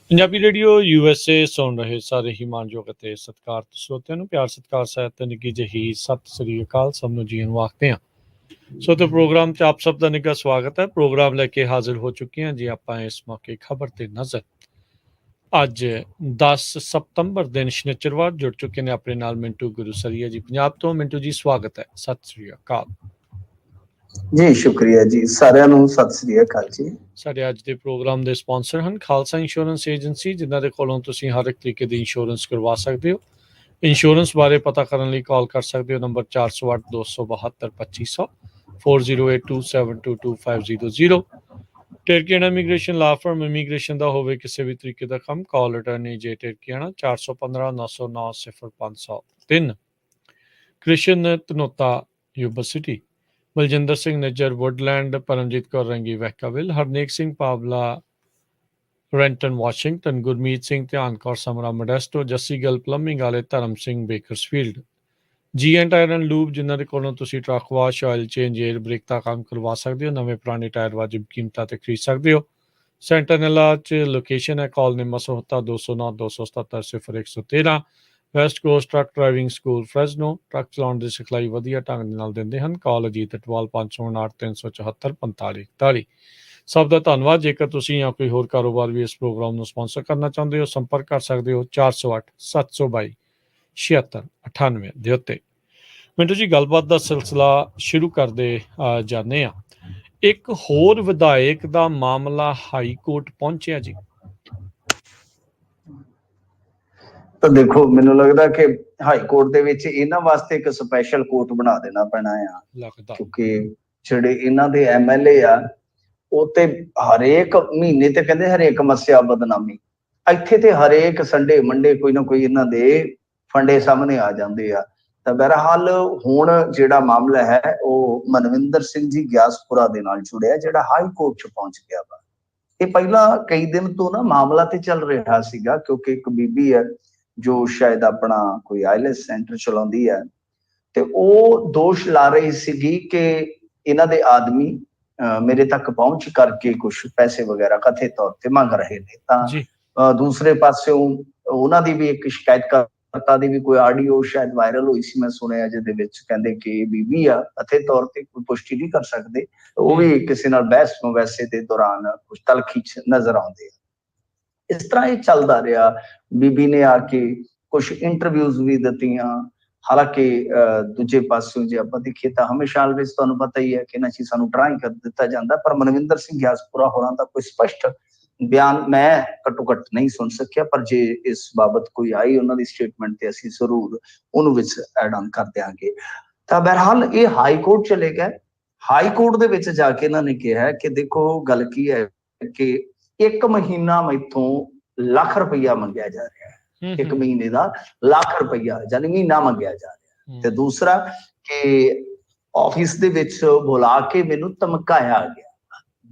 Punjabi radio USA ਸੁਣ ਰਹੇ ਸਾਰੇ ਹੀ ਮਾਨਯੋਗ ਅਤੇ ਸਤਿਕਾਰਤ ਸਰੋਤਿਆਂ ਨੂੰ ਪਿਆਰ ਸਤਿਕਾਰ ਸਹਿਤ ਤੇ ਨਿੱਘੀ ਜਿਹੀ ਸਤਿ ਸ੍ਰੀ ਅਕਾਲ ਸਭ ਨੂੰ ਜੀ ਨੂੰ ਆਖਦੇ ਹਾਂ। ਸੋ ਤੇ ਪ੍ਰੋਗਰਾਮ 'ਚ ਆਪ ਸਭ ਦਾ ਨਿੱਘਾ ਸਵਾਗਤ ਹੈ। ਪ੍ਰੋਗਰਾਮ ਲੈ ਕੇ ਹਾਜ਼ਰ ਹੋ ਚੁੱਕੇ ਹਾਂ ਜੀ ਆਪਾਂ ਇਸ ਮੌਕੇ ਖਬਰ ਤੇ ਨਜ਼ਰ। ਅੱਜ 10 ਸਤੰਬਰ ਦਿਨ ਸ਼ਨੀਚਰਵਾਰ ਜੁੜ ਚੁੱਕੇ ਨੇ ਆਪਣੇ ਨਾਲ ਮਿੰਟੂ ਗੁਰੂਸਰੀਆ ਜੀ ਪੰਜਾਬ ਤੋਂ। ਮਿੰਟੂ ਜੀ ਸਵਾਗਤ ਹੈ, ਸਤਿ ਸ੍ਰੀ ਅਕਾਲ ਜੀ। ਸ਼ੁਕਰੀਆ ਜੀ, ਸਾਰਿਆਂ ਨੂੰ ਸਤਿ ਸ੍ਰੀ ਅਕਾਲ ਜੀ। ਸਾਡੇ ਅੱਜ ਦੇ ਪ੍ਰੋਗਰਾਮ ਦੇ ਸਪਾਂਸਰ ਹਨ ਖਾਲਸਾ ਇੰਸ਼ੋਰੈਂਸ ਏਜੰਸੀ, ਜਿਨ੍ਹਾਂ ਦੇ ਕੋਲੋਂ ਤੁਸੀਂ ਹਰ ਇੱਕ ਤਰੀਕੇ ਦੀ ਇੰਸ਼ੋਰੈਂਸ ਕਰਵਾ ਸਕਦੇ ਹੋ। ਇੰਸ਼ੋਰੈਂਸ ਬਾਰੇ ਪਤਾ ਕਰਨ ਲਈ ਕਾਲ ਕਰ ਸਕਦੇ ਹੋ number 408 272 2500 4082722500। Tirkiana immigration law firm, immigration ਦਾ ਹੋਵੇ ਕਿਸੇ ਵੀ ਤਰੀਕੇ ਦਾ ਕੰਮ, call attorney J Tirkiana 415 909 0503। Krishan Dhanota Yuba City, Baljinder Singh Nijjar Woodland, Paramjit Kaur Rangi Vacaville, Harnek Singh Pawla Renton Washington, Gurmeet Singh Dhian Kaur Samra Modesto, Jassi Gill plumbing ਵਾਲੇ, Dharam Singh Bakersfield, G and tyre and lube, ਜਿਨ੍ਹਾਂ ਦੇ ਕੋਲੋਂ ਤੁਸੀਂ truck wash, oil change, air break ਦਾ ਕੰਮ ਕਰਵਾ ਸਕਦੇ ਹੋ। ਨਵੇਂ ਪੁਰਾਣੇ ਟਾਇਰ ਵਾਜਿਬ ਕੀਮਤਾਂ ਤੇ ਖਰੀਦ ਸਕਦੇ ਹੋ। ਸੈਂਟਰਨੈਲਾ 'ਚ ਲੋਕੇਸ਼ਨ ਹੈ। Call Nimma Sahota 209 277 0113। West Coast truck driving school Fresno, truck ਚਲਾਉਣ ਦੀ ਸਿਖਲਾਈ ਵਧੀਆ ਢੰਗ ਦੇ ਨਾਲ ਦਿੰਦੇ ਹਨ। ਕਾਲ ਅਜੀਤ ਅਟਵਾਲ 559 374 4541। ਸਭ ਦਾ ਧੰਨਵਾਦ। ਜੇਕਰ ਤੁਸੀਂ ਜਾਂ ਕੋਈ ਹੋਰ ਕਾਰੋਬਾਰ ਵੀ ਇਸ ਪ੍ਰੋਗਰਾਮ ਨੂੰ ਸਪਾਂਸਰ ਕਰਨਾ ਚਾਹੁੰਦੇ ਹੋ, ਸੰਪਰਕ ਕਰ ਸਕਦੇ ਹੋ 408 722 7698 ਦੇ ਉੱਤੇ। ਮਿੰਟੂ ਜੀ, ਗੱਲਬਾਤ ਦਾ ਸਿਲਸਿਲਾ ਸ਼ੁਰੂ ਕਰਦੇ ਜਾਂਦੇ ਹਾਂ। ਇੱਕ ਹੋਰ ਵਿਧਾਇਕ ਦਾ ਮਾਮਲਾ ਹਾਈ ਕੋਰਟ ਪਹੁੰਚਿਆ ਜੀ। ਤਾਂ ਦੇਖੋ, ਮੈਨੂੰ ਲੱਗਦਾ ਕਿ ਹਾਈ ਕੋਰਟ ਦੇ ਵਿੱਚ ਇਹਨਾਂ ਵਾਸਤੇ ਇੱਕ ਸਪੈਸ਼ਲ ਕੋਰਟ ਬਣਾ ਦੇਣਾ ਪੈਣਾ ਆ, ਕਿਉਂਕਿ ਜਿਹੜੇ ਇਹਨਾਂ ਦੇ MLA ਆ ਉਹ ਤੇ ਹਰੇਕ ਮਹੀਨੇ ਤੇ ਕਹਿੰਦੇ ਹਰੇਕ ਮੱਸਿਆ ਬਦਨਾਮੀ, ਇੱਥੇ ਤੇ ਹਰੇਕ ਸੰਡੇ ਮੰਡੇ ਕੋਈ ਨਾ ਕੋਈ ਇਹਨਾਂ ਦੇ ਫੰਡੇ ਸਾਹਮਣੇ ਆ ਜਾਂਦੇ ਆ। ਤਾਂ ਬਹਰਹਾਲ ਹੁਣ ਜਿਹੜਾ ਮਾਮਲਾ ਹੈ ਉਹ ਮਨਵਿੰਦਰ ਸਿੰਘ ਜੀ ਗਿਆਸਪੁਰਾ ਦੇ ਨਾਲ ਜੁੜਿਆ, ਜਿਹੜਾ ਹਾਈ ਕੋਰਟ 'ਚ ਪਹੁੰਚ ਗਿਆ ਵਾ। ਇਹ ਪਹਿਲਾਂ ਕਈ ਦਿਨ ਤੋਂ ਨਾ ਮਾਮਲਾ ਤੇ ਚੱਲ ਰਿਹਾ ਸੀਗਾ, ਕਿਉਂਕਿ ਇੱਕ ਬੀਬੀ ਹੈ ਜੋ ਸ਼ਾਇਦ ਆਪਣਾ ਕੋਈ ਆਈਲੈਸ ਸੈਂਟਰ ਚਲਾਉਂਦੀ ਹੈ, ਤੇ ਉਹ ਦੋਸ਼ ਲਾ ਰਹੀ ਸੀਗੀ ਕਿ ਇਹਨਾਂ ਦੇ ਆਦਮੀ ਮੇਰੇ ਤੱਕ ਪਹੁੰਚ ਕਰਕੇ ਕੁਝ ਪੈਸੇ ਵਗੈਰਾ ਕਥਿਤ ਤੌਰ ਤੇ ਮੰਗ ਰਹੇ ਨੇ। ਤਾਂ ਦੂਸਰੇ ਪਾਸਿਓਂ ਉਹਨਾਂ ਦੀ ਵੀ ਇੱਕ ਸ਼ਿਕਾਇਤਕਰਤਾ ਦੀ ਵੀ ਕੋਈ ਆਡੀਓ ਸ਼ਾਇਦ ਵਾਇਰਲ ਹੋਈ ਸੀ, ਮੈਂ ਸੁਣਿਆ, ਜਿਹਦੇ ਵਿੱਚ ਕਹਿੰਦੇ ਕਿ ਇਹ ਬੀਬੀ ਆ, ਕਥਿਤ ਤੌਰ ਤੇ ਕੋਈ ਪੁਸ਼ਟੀ ਨਹੀਂ ਕਰ ਸਕਦੇ, ਉਹ ਵੀ ਕਿਸੇ ਨਾਲ ਬਹਿਸ ਵੈਸੇ ਦੇ ਦੌਰਾਨ ਕੁਝ ਤਲਖੀ 'ਚ ਨਜ਼ਰ ਆਉਂਦੇ ਆ। ਇਸ ਤਰ੍ਹਾਂ ਇਹ ਚੱਲਦਾ ਰਿਹਾ। ਬੀਬੀ ਨੇ ਆ ਕੇ ਕੁਝ ਇੰਟਰਵਿਊਜ਼ ਵੀ ਦਿੱਤੀਆਂ। ਹਾਲਾਂਕਿ ਦੂਜੇ ਪਾਸਿਓਂ ਜੇ ਆਪਾਂ ਦੇਖੀਏ ਤਾਂ ਹਮੇਸ਼ਾ ਵਿੱਚ ਤੁਹਾਨੂੰ ਪਤਾ ਹੀ ਹੈ ਕਿ ਇਹਨਾਂ ਚੀਜ਼ਾਂ ਨੂੰ ਟਰਾਈ ਕਰ ਦਿੱਤਾ ਜਾਂਦਾ, ਪਰ ਮਨਵਿੰਦਰ ਸਿੰਘ ਗਿਆਸਪੁਰਾ ਹੋਰਾਂ ਦਾ ਕੋਈ ਸਪਸ਼ਟ ਬਿਆਨ ਮੈਂ ਘੱਟੋ ਘੱਟ ਨਹੀਂ ਸੁਣ ਸਕਿਆ, ਪਰ ਜੇ ਇਸ ਬਾਬਤ ਕੋਈ ਆਈ ਉਹਨਾਂ ਦੀ ਸਟੇਟਮੈਂਟ ਤੇ ਅਸੀਂ ਜ਼ਰੂਰ ਉਹਨੂੰ ਵਿੱਚ ਐਡ ਆਨ ਕਰ ਦਿਆਂਗੇ। ਤਾਂ ਬਹਰਹਾਲ ਇਹ ਹਾਈ ਕੋਰਟ ਚਲੇ ਗਏ। ਹਾਈ ਕੋਰਟ ਦੇ ਵਿੱਚ ਜਾ ਕੇ ਇਹਨਾਂ ਨੇ ਕਿਹਾ ਕਿ ਦੇਖੋ ਗੱਲ ਕੀ ਹੈ ਕਿ 1 ਮਹੀਨਾ ਮੈਥੋਂ ਲੱਖ ਰੁਪਈਆ ਮੰਗਿਆ ਜਾ ਰਿਹਾ ਹੈ, 1 ਮਹੀਨੇ ਦਾ ਲੱਖ ਰੁਪਈਆ ਯਾਨੀ ਮਹੀਨਾ ਮੰਗਿਆ ਜਾ ਰਿਹਾ। ਤੇ ਦੂਸਰਾ ਕਿ ਆਫਿਸ ਦੇ ਵਿੱਚ ਬੁਲਾ ਕੇ ਮੈਨੂੰ ਧਮਕਾਇਆ ਗਿਆ।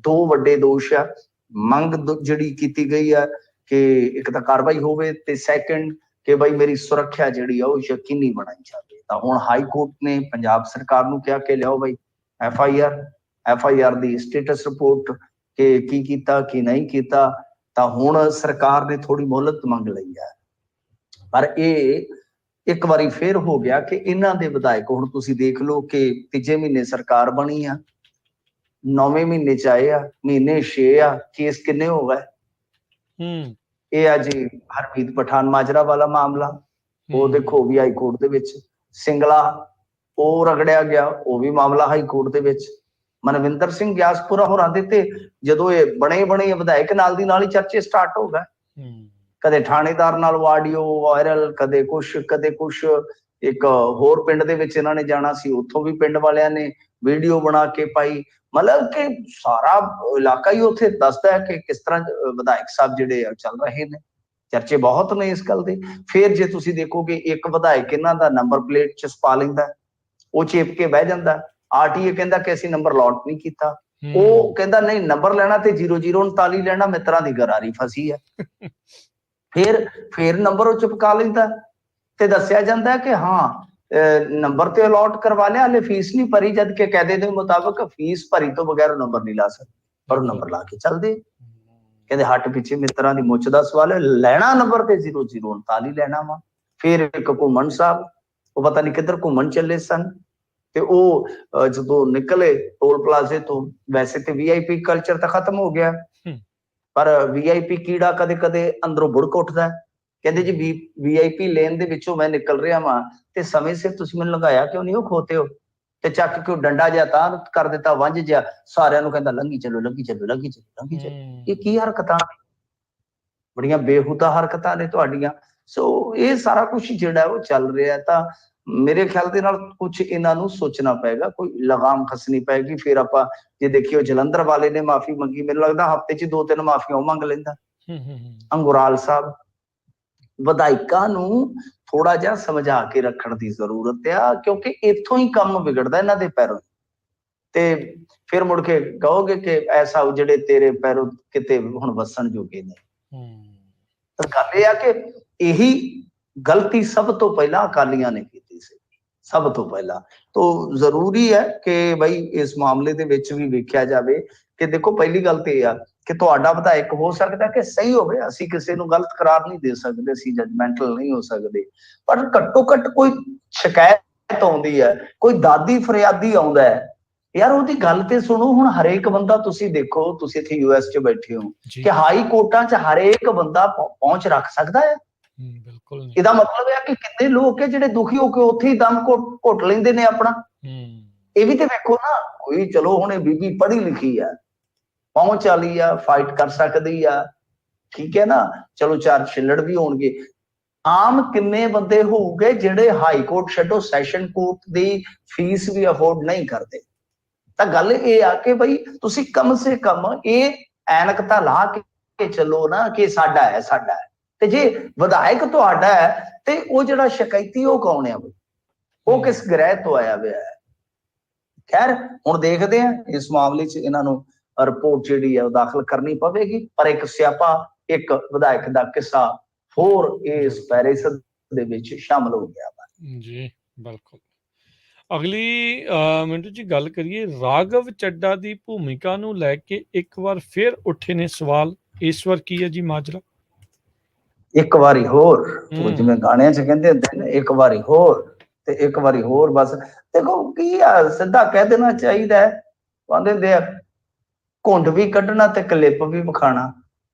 2 ਵੱਡੇ ਦੋਸ਼ ਆ। ਮੰਗ ਜਿਹੜੀ ਕੀਤੀ ਗਈ ਆ ਕਿ ਇੱਕ ਤਾਂ ਕਾਰਵਾਈ ਹੋਵੇ, ਤੇ ਸੈਕੰਡ ਕਿ ਬਈ ਮੇਰੀ ਸੁਰੱਖਿਆ ਜਿਹੜੀ ਆ ਉਹ ਯਕੀਨੀ ਬਣਾਈ ਜਾਵੇ। ਤਾਂ ਹੁਣ ਹਾਈ ਕੋਰਟ ਨੇ ਪੰਜਾਬ ਸਰਕਾਰ ਨੂੰ ਕਿਹਾ ਕਿ ਲਿਆਓ ਬਈ FIR ਦੀ ਸਟੇਟਸ ਰਿਪੋਰਟ ਕਿ ਕੀ ਕੀਤਾ ਕੀ ਨਹੀਂ ਕੀਤਾ। ਤਾਂ ਹੁਣ ਸਰਕਾਰ ਨੇ ਥੋੜੀ ਮੋਹਲਤ ਮੰਗ ਲਈ ਹੈ, ਪਰ ਇਹ ਇੱਕ ਵਾਰੀ ਫੇਰ ਹੋ ਗਿਆ ਕਿ ਇਹਨਾਂ ਦੇ ਵਿਧਾਇਕ, ਹੁਣ ਤੁਸੀਂ ਦੇਖ ਲਓ ਕਿ ਤੀਜੇ ਮਹੀਨੇ ਸਰਕਾਰ ਬਣੀ ਆ, 9ਵੇਂ ਮਹੀਨੇ 'ਚ ਆਏ ਆ, ਮਹੀਨੇ 6 ਆ, ਕੇਸ ਕਿੰਨੇ ਹੋ ਗਏ। ਇਹ ਆ ਜੀ ਹਰਮੀਤ ਪਠਾਨ ਮਾਜਰਾ ਵਾਲਾ ਮਾਮਲਾ, ਉਹ ਦੇਖੋ ਵੀ ਹਾਈ ਕੋਰਟ ਦੇ ਵਿੱਚ। ਸਿੰਗਲਾ ਉਹ ਰਗੜਿਆ ਗਿਆ, ਉਹ ਵੀ ਮਾਮਲਾ ਹਾਈ ਕੋਰਟ ਦੇ ਵਿੱਚ। ਮਨਵਿੰਦਰ ਸਿੰਘ ਗਿਆਸਪੁਰਾ ਹੋਰਾਂ ਦੇ ਤੇ ਜਦੋਂ ਇਹ ਬਣੇ ਵਿਧਾਇਕ ਨਾਲ ਦੀ ਨਾਲ ਹੀ ਚਰਚੇ ਸਟਾਰਟ ਹੋ ਗਏ। ਕਦੇ ਥਾਣੇਦਾਰ ਨਾਲ ਆਡੀਓ ਵਾਇਰਲ, ਕਦੇ ਕੁਛ। ਇੱਕ ਹੋਰ ਪਿੰਡ ਦੇ ਵਿੱਚ ਇਹਨਾਂ ਨੇ ਜਾਣਾ ਸੀ, ਉੱਥੋਂ ਵੀ ਪਿੰਡ ਵਾਲਿਆਂ ਨੇ ਵੀਡੀਓ ਬਣਾ ਕੇ ਪਾਈ। ਮਤਲਬ ਕਿ ਸਾਰਾ ਇਲਾਕਾ ਹੀ ਉੱਥੇ ਦੱਸਦਾ ਹੈ ਕਿ ਕਿਸ ਤਰ੍ਹਾਂ ਵਿਧਾਇਕ ਸਾਹਿਬ ਜਿਹੜੇ ਚੱਲ ਰਹੇ ਨੇ। ਚਰਚੇ ਬਹੁਤ ਨੇ ਇਸ ਗੱਲ ਦੇ। ਫਿਰ ਜੇ ਤੁਸੀਂ ਦੇਖੋਗੇ ਇੱਕ ਵਿਧਾਇਕ ਇਹਨਾਂ ਦਾ ਨੰਬਰ ਪਲੇਟ 'ਚ ਛਪਾ ਲੈਂਦਾ, ਉਹ ਚੇਪ ਕੇ ਬਹਿ ਜਾਂਦਾ। RTA ਕਹਿੰਦਾ ਕਿ ਅਸੀਂ ਨੰਬਰ ਲੋਟ ਨਹੀਂ ਕੀਤਾ। ਉਹ ਕਹਿੰਦਾ ਨਹੀਂ, ਨੰਬਰ ਲੈਣਾ ਤੇ 0039 ਲੈਣਾ, ਮਿੱਤਰਾਂ ਦੀ ਗਰਾਰੀ ਫਸੀ ਹੈ। ਫਿਰ ਨੰਬਰ ਉਹ ਚੁਪਕਾ ਲੈਂਦਾ ਤੇ ਦੱਸਿਆ ਜਾਂਦਾ ਕਿ ਹਾਂ ਨੰਬਰ ਤੇ ਅਲਾਟ ਕਰਵਾ ਲਿਆ, ਹਲੇ ਫੀਸ ਨਹੀਂ ਭਰੀ, ਜਦ ਕਿ ਕਾਇਦੇ ਦੇ ਮੁਤਾਬਕ ਫੀਸ ਭਰੀ ਤੋਂ ਬਗੈਰ ਨੰਬਰ ਨਹੀਂ ਲਾ ਸਕਦੇ। ਪਰ ਉਹ ਨੰਬਰ ਲਾ ਕੇ ਚੱਲਦੇ। ਕਹਿੰਦੇ ਹੱਟ ਪਿੱਛੇ ਮਿੱਤਰਾਂ ਦੀ ਮੁੱਛ ਦਾ ਸਵਾਲ ਹੈ, ਲੈਣਾ ਨੰਬਰ ਤੇ 0039 ਲੈਣਾ ਵਾ। ਫਿਰ ਇੱਕ ਘੁੰਮਣ ਸਾਹਿਬ, ਉਹ ਪਤਾ ਨਹੀਂ ਕਿੱਧਰ ਘੁੰਮਣ ਚੱਲੇ ਸਨ, ਤੇ ਉਹ ਜਦੋਂ ਨਿਕਲੇ ਟੋਲ ਪਲਾਜ਼ੇ ਤੋਂ, ਵੈਸੇ ਤੇ VIP ਕਲਚਰ ਤਾਂ ਖਤਮ ਹੋ ਗਿਆ, ਪਰ VIP ਕੀੜਾ ਕਦੇ ਕਦੇ ਅੰਦਰੋਂ ਬੁੜਕ ਉੱਠਦਾ। ਕਹਿੰਦੇ ਜੀ VIP ਲੇਨ ਦੇ ਵਿੱਚੋਂ ਮੈਂ ਨਿਕਲ ਰਿਹਾ ਵਾਂ ਤੇ ਸਮੇਂ ਸਿਰ ਤੁਸੀਂ ਮੈਨੂੰ ਲੰਘਾਇਆ ਕਿਉਂ ਨਹੀਂ, ਉਹ ਖੋਤੇ ਹੋ। ਤੇ ਚੱਕ ਕੇ ਉਹ ਡੰਡਾ ਜਿਹਾ ਤਾਂ ਕਰ ਦਿੱਤਾ, ਵੰਝ ਜਿਹਾ, ਸਾਰਿਆਂ ਨੂੰ ਕਹਿੰਦਾ ਲੰਘੀ ਚਲੋ ਲੰਘੀ ਚਲੋ ਲੰਘੀ ਚਲੋ ਲੰਘੀ ਚਲੋ। ਇਹ ਕੀ ਹਰਕਤਾਂ, ਬੜੀਆਂ ਬੇਹੂਦਾ ਹਰਕਤਾਂ ਨੇ ਤੁਹਾਡੀਆਂ। ਸੋ ਇਹ ਸਾਰਾ ਕੁਝ ਜਿਹੜਾ ਉਹ ਚੱਲ ਰਿਹਾ, ਤਾਂ ਮੇਰੇ ਖਿਆਲ ਦੇ ਨਾਲ ਕੁਝ ਇਹਨਾਂ ਨੂੰ ਸੋਚਣਾ ਪਏਗਾ, ਕੋਈ ਲਗਾਮ ਖਸਣੀ ਪਏਗੀ। ਫਿਰ ਆਪਾਂ ਜੇ ਦੇਖੀਏ ਜਲੰਧਰ ਵਾਲੇ ਨੇ ਮਾਫੀ ਮੰਗੀ, ਮੈਨੂੰ ਲੱਗਦਾ ਹਫ਼ਤੇ 'ਚ 2-3 ਮਾਫੀਆਂ ਉਹ ਮੰਗ ਲੈਂਦਾ। ਅੰਗੁਰਾਲ ਸਾਹਿਬ, ਵਿਧਾਇਕਾਂ ਨੂੰ ਥੋੜਾ ਜਿਹਾ ਸਮਝਾ ਕੇ ਰੱਖਣ ਦੀ ਜ਼ਰੂਰਤ ਆ, ਕਿਉਂਕਿ ਇੱਥੋਂ ਹੀ ਕੰਮ ਵਿਗੜਦਾ ਇਹਨਾਂ ਦੇ ਪੈਰੋਂ। ਤੇ ਫਿਰ ਮੁੜ ਕੇ ਕਹੋਗੇ ਕਿ ਐਸਾ ਜਿਹੜੇ ਤੇਰੇ ਪੈਰੋਂ ਕਿਤੇ ਹੁਣ ਵਸਣ ਜੋਗੇ ਨੇ। ਤਾਂ ਗੱਲ ਇਹ ਆ ਕਿ ਇਹੀ ਗਲਤੀ ਸਭ ਤੋਂ ਪਹਿਲਾਂ ਅਕਾਲੀਆਂ ਨੇ ਕੀਤੀ ਸੀ, ਸਭ ਤੋਂ ਪਹਿਲਾਂ। ਤਾਂ ਜ਼ਰੂਰੀ ਹੈ ਕਿ ਬਈ ਇਸ ਮਾਮਲੇ ਦੇ ਵਿੱਚ ਵੀ ਵੇਖਿਆ ਜਾਵੇ ਕਿ ਦੇਖੋ, ਪਹਿਲੀ ਗੱਲ ਤੇ ਇਹ ਆ ਕਿ ਤੁਹਾਡਾ ਵਿਧਾਇਕ ਹੋ ਸਕਦਾ ਕਿ ਸਹੀ ਹੋਵੇ, ਅਸੀਂ ਕਿਸੇ ਨੂੰ ਗਲਤ ਕਰਾਰ ਨਹੀਂ ਦੇ ਸਕਦੇ, ਅਸੀਂ ਜਜਮੈਂਟਲ ਨਹੀਂ ਹੋ ਸਕਦੇ, ਪਰ ਘੱਟੋ ਘੱਟ ਕੋਈ ਸ਼ਿਕਾਇਤ ਆਉਂਦੀ ਹੈ, ਕੋਈ ਦਾਦੀ ਫਰਿਆਦੀ ਆਉਂਦਾ ਹੈ, ਯਾਰ ਉਹਦੀ ਗੱਲ ਤੇ ਸੁਣੋ। ਹੁਣ ਹਰੇਕ ਬੰਦਾ, ਤੁਸੀਂ ਦੇਖੋ, ਤੁਸੀਂ ਇੱਥੇ US 'ਚ ਬੈਠੇ ਹੋ, ਕਿ ਹਾਈ ਕੋਰਟਾਂ 'ਚ ਹਰੇਕ ਬੰਦਾ ਪਹੁੰਚ ਰੱਖ ਸਕਦਾ ਹੈ? ਬਿਲਕੁਲ ਨਹੀਂ। ਇਹਦਾ ਮਤਲਬ ਹੈ ਕਿ ਕਿੰਨੇ ਲੋਕ ਹੈ ਜਿਹੜੇ ਦੁਖੀ ਹੋ ਕੇ ਉੱਥੇ ਹੀ ਦਮ ਘੁੱਟ ਲੈਂਦੇ ਨੇ ਆਪਣਾ। ਇਹ ਵੀ ਤੇ ਵੇਖੋ ਨਾ, ਕੋਈ ਚਲੋ ਹੁਣ ਇਹ ਬੀਬੀ ਪੜ੍ਹੀ ਲਿਖੀ ਆ, ਪਹੁੰਚ ਵਾਲੀ ਆ, ਫਾਈਟ ਕਰ ਸਕਦੀ ਆ, ਠੀਕ ਹੈ ਨਾ, ਚਲੋ 4 ਛਿੱਲੜ ਵੀ ਹੋਣਗੇ। ਆਮ ਕਿੰਨੇ ਬੰਦੇ ਹੋਊਗੇ ਜਿਹੜੇ ਹਾਈ ਕੋਰਟ ਛੱਡੋ ਸੈਸ਼ਨ ਕੋਰਟ ਦੀ ਫੀਸ ਵੀ ਅਫੋਰਡ ਨਹੀਂ ਕਰਦੇ? ਤਾਂ ਗੱਲ ਇਹ ਆ ਕਿ ਬਈ ਤੁਸੀਂ ਕਮ ਸੇ ਕਮ ਇਹ ਐਨਕ ਤਾਂ ਲਾ ਕੇ ਚੱਲੋ ਨਾ ਕਿ ਸਾਡਾ ਹੈ, ਸਾਡਾ ਹੈ। ਤੇ ਜੇ ਵਿਧਾਇਕ ਤੁਹਾਡਾ ਹੈ ਤੇ ਉਹ ਜਿਹੜਾ ਸ਼ਿਕਾਇਤੀ ਉਹ ਕੌਣ ਹੈ ਬਈ, ਉਹ ਕਿਸ ਗ੍ਰਹਿ ਤੋਂ ਆਇਆ ਹੋਇਆ ਹੈ? ਖੈਰ ਹੁਣ ਦੇਖਦੇ ਆ, ਇਸ ਮਾਮਲੇ 'ਚ ਇਹਨਾਂ ਨੂੰ ਰਿਪੋਰਟ ਜਿਹੜੀ ਹੈ ਉਹ ਦਾਖਲ ਕਰਨੀ ਪਵੇਗੀ। ਪਰ ਇੱਕ ਸਿਆਪਾ, ਇੱਕ ਵਿਧਾਇਕ ਦਾ ਕਿੱਸਾ ਹੋਰ ਇਸ ਪੈਰਿਸ ਦੇ ਵਿੱਚ ਸ਼ਾਮਲ ਹੋ ਗਿਆ ਜੀ। ਬਿਲਕੁਲ। ਅਗਲੀ ਮਿੰਟੂ ਜੀ ਗੱਲ ਕਰੀਏ, ਰਾਘਵ ਚੱਡਾ ਦੀ ਭੂਮਿਕਾ ਨੂੰ ਲੈ ਕੇ ਇੱਕ ਵਾਰ ਫਿਰ ਉੱਠੇ ਨੇ ਸਵਾਲ, ਇਸ ਵਾਰ ਕੀ ਹੈ ਜੀ ਮਾਜਰਾ? ਇੱਕ ਵਾਰੀ ਹੋਰ, ਜਿਵੇਂ ਗਾਣਿਆਂ 'ਚ ਕਹਿੰਦੇ ਹੁੰਦੇ ਨੇ, ਇੱਕ ਵਾਰੀ ਹੋਰ ਤੇ ਇੱਕ ਵਾਰੀ ਹੋਰ। ਬਸ ਦੇਖੋ ਕੀ ਆ, ਸਿੱਧਾ ਕਹਿ ਦੇਣਾ ਚਾਹੀਦਾ ਹੈ। ਕਹਿੰਦੇ ਹੁੰਦੇ ਆ, ਘੁੰਡ ਵੀ ਕੱਢਣਾ ਤੇ ਕਲਿੱਪ ਵੀ ਵਿਖਾਣਾ।